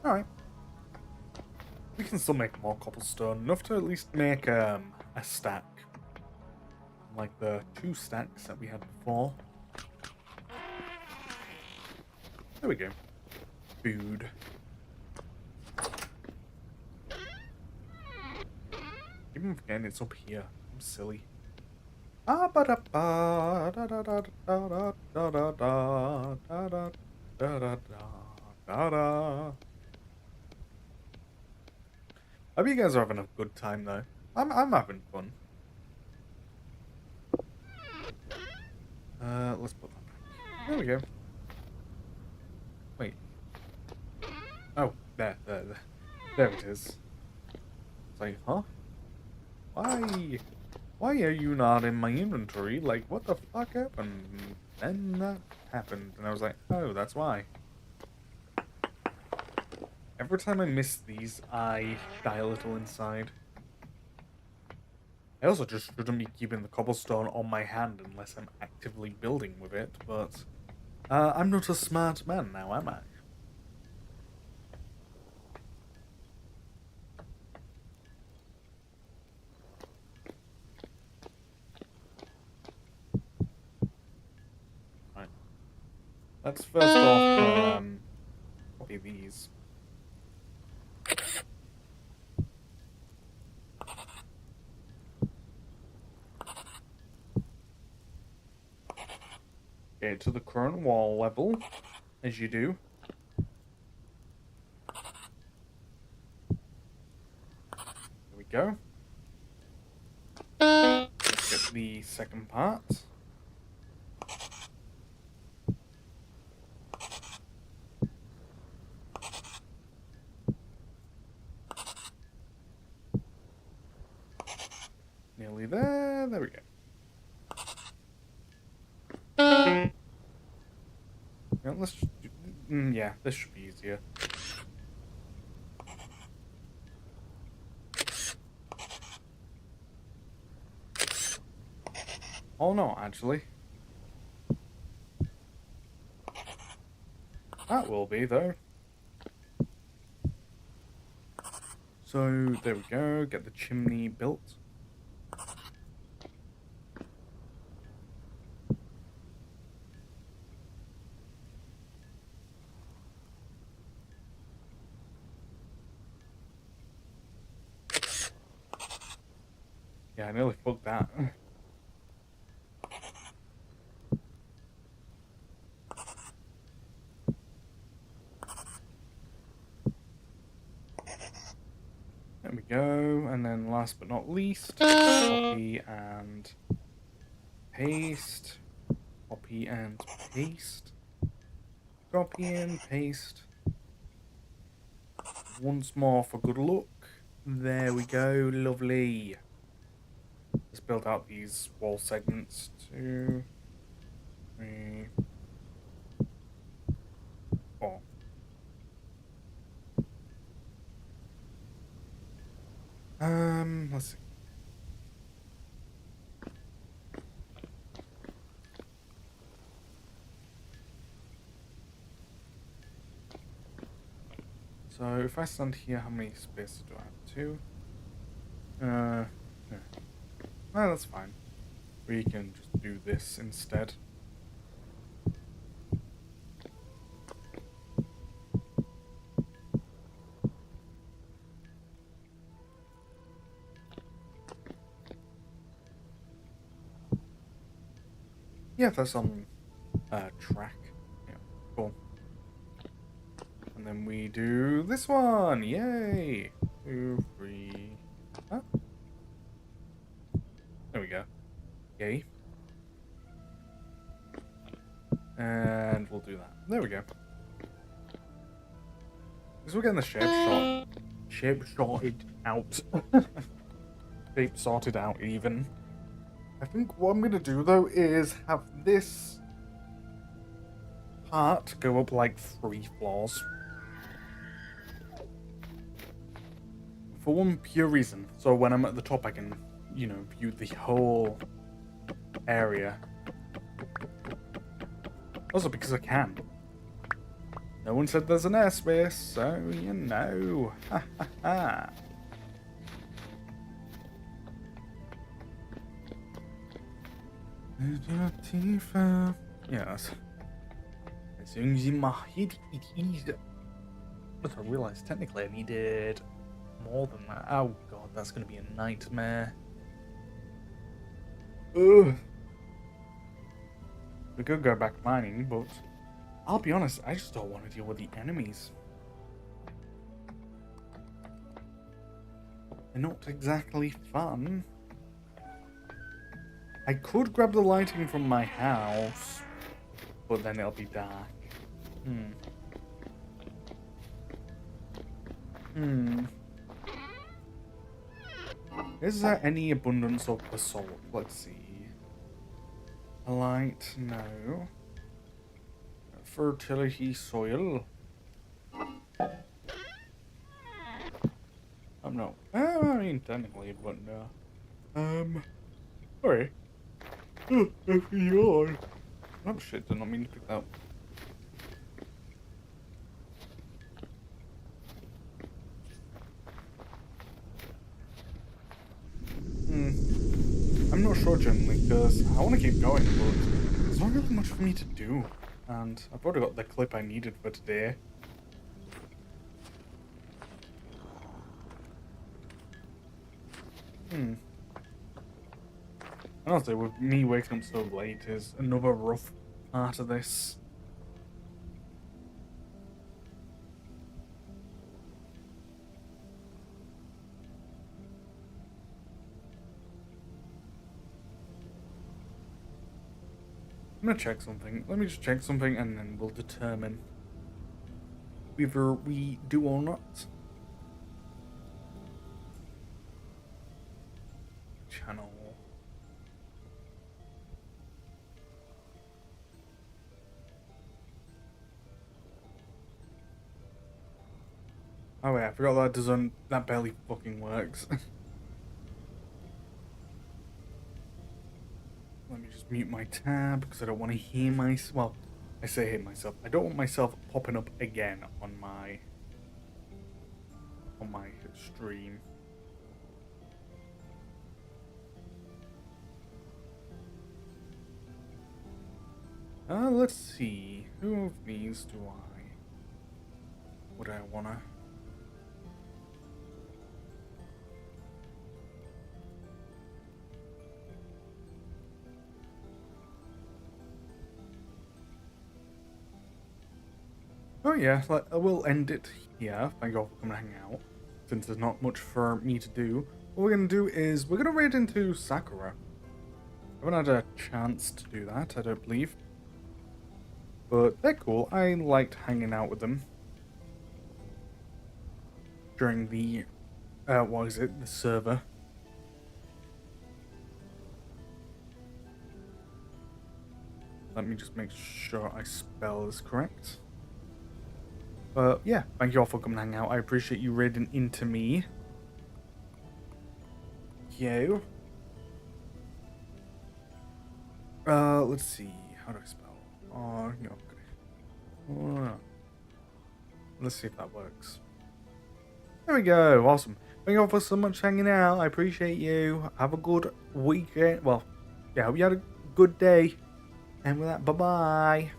Alright. We can still make more cobblestone. Enough to at least make a stack. Like the 2 stacks that we had before. There we go. Food. Keep on forgetting it's up here. I'm silly. Ah, ba da ba da da da da da da da da da da da da da. I hope you guys are having a good time though. I'm having fun. Let's put that back. There we go. Wait. Oh, there it is. It's like, huh? Why? Why are you not in my inventory? Like, what the fuck happened? Then that happened, and I was like, oh, that's why. Every time I miss these, I die a little inside. I also just shouldn't be keeping the cobblestone on my hand unless I'm actively building with it, but I'm not a smart man now, am I? Right. Let's first off copy these. Okay, to the current wall level, as you do. There we go. Let's get the second part. Nearly there. There we go. Yeah, let's just do, yeah, this should be easier. Oh no, actually. That will be, though. So, there we go. Get the chimney built. Yeah, I nearly fucked that. There we go. And then last but not least, copy and paste. Copy and paste. Copy and paste. Once more for good luck. There we go. Lovely. Let's build out these wall segments. 2, 3, 4. Let's see. So if I stand here, how many spaces do I have? 2? Yeah. No, that's fine. We can just do this instead. Yeah, that's on track. Yeah, cool. And then we do this one. Yay! 2, 3. Huh? There we go. Yay. And we'll do that. There we go. Because we're getting the shape sorted out. Shape sorted out, even. I think what I'm going to do, though, is have this part go up like 3 floors. For one pure reason. So when I'm at the top, I can, you know, view the whole area. Also because I can. No one said there's an airspace, so you know. Ha ha ha. Yes. As soon as in my head it is. But I realised technically I needed more than that. Oh god, that's going to be a nightmare. Ugh. We could go back mining, but I'll be honest, I just don't want to deal with the enemies. They're not exactly fun. I could grab the lighting from my house, but then it'll be dark. Is there any abundance of basalt? Let's see. A light, no. Fertility soil. No. I mean, technically, but no. Sorry. Oh, yawn. Oh shit, did not mean to pick that up. I'm not sure generally, because I want to keep going, but there's not really much for me to do. And I've already got the clip I needed for today. Honestly, with me waking up so late is another rough part of this. I'm gonna check something. Let me just check something and then we'll determine whether we do or not. Channel. Oh wait, I forgot that doesn't. That barely fucking works. Let me just just mute my tab because I don't want to hear myself. Well, I say hear myself. I don't want myself popping up again on my stream. Let's see. Who of these would I wanna? Oh yeah, I will end it here. Thank you all for coming to hang out. Since there's not much for me to do, what we're gonna do is we're gonna raid into Sakura. I haven't had a chance to do that, I don't believe. But they're cool. I liked hanging out with them during the the server. Let me just make sure I spell this correct. Yeah, thank you all for coming and hang out. I appreciate you raiding into me. Yo. Let's see. How do I spell? Oh, no. Okay. Let's see if that works. There we go. Awesome. Thank you all for so much hanging out. I appreciate you. Have a good weekend. Well, yeah, hope you had a good day. And with that, bye-bye.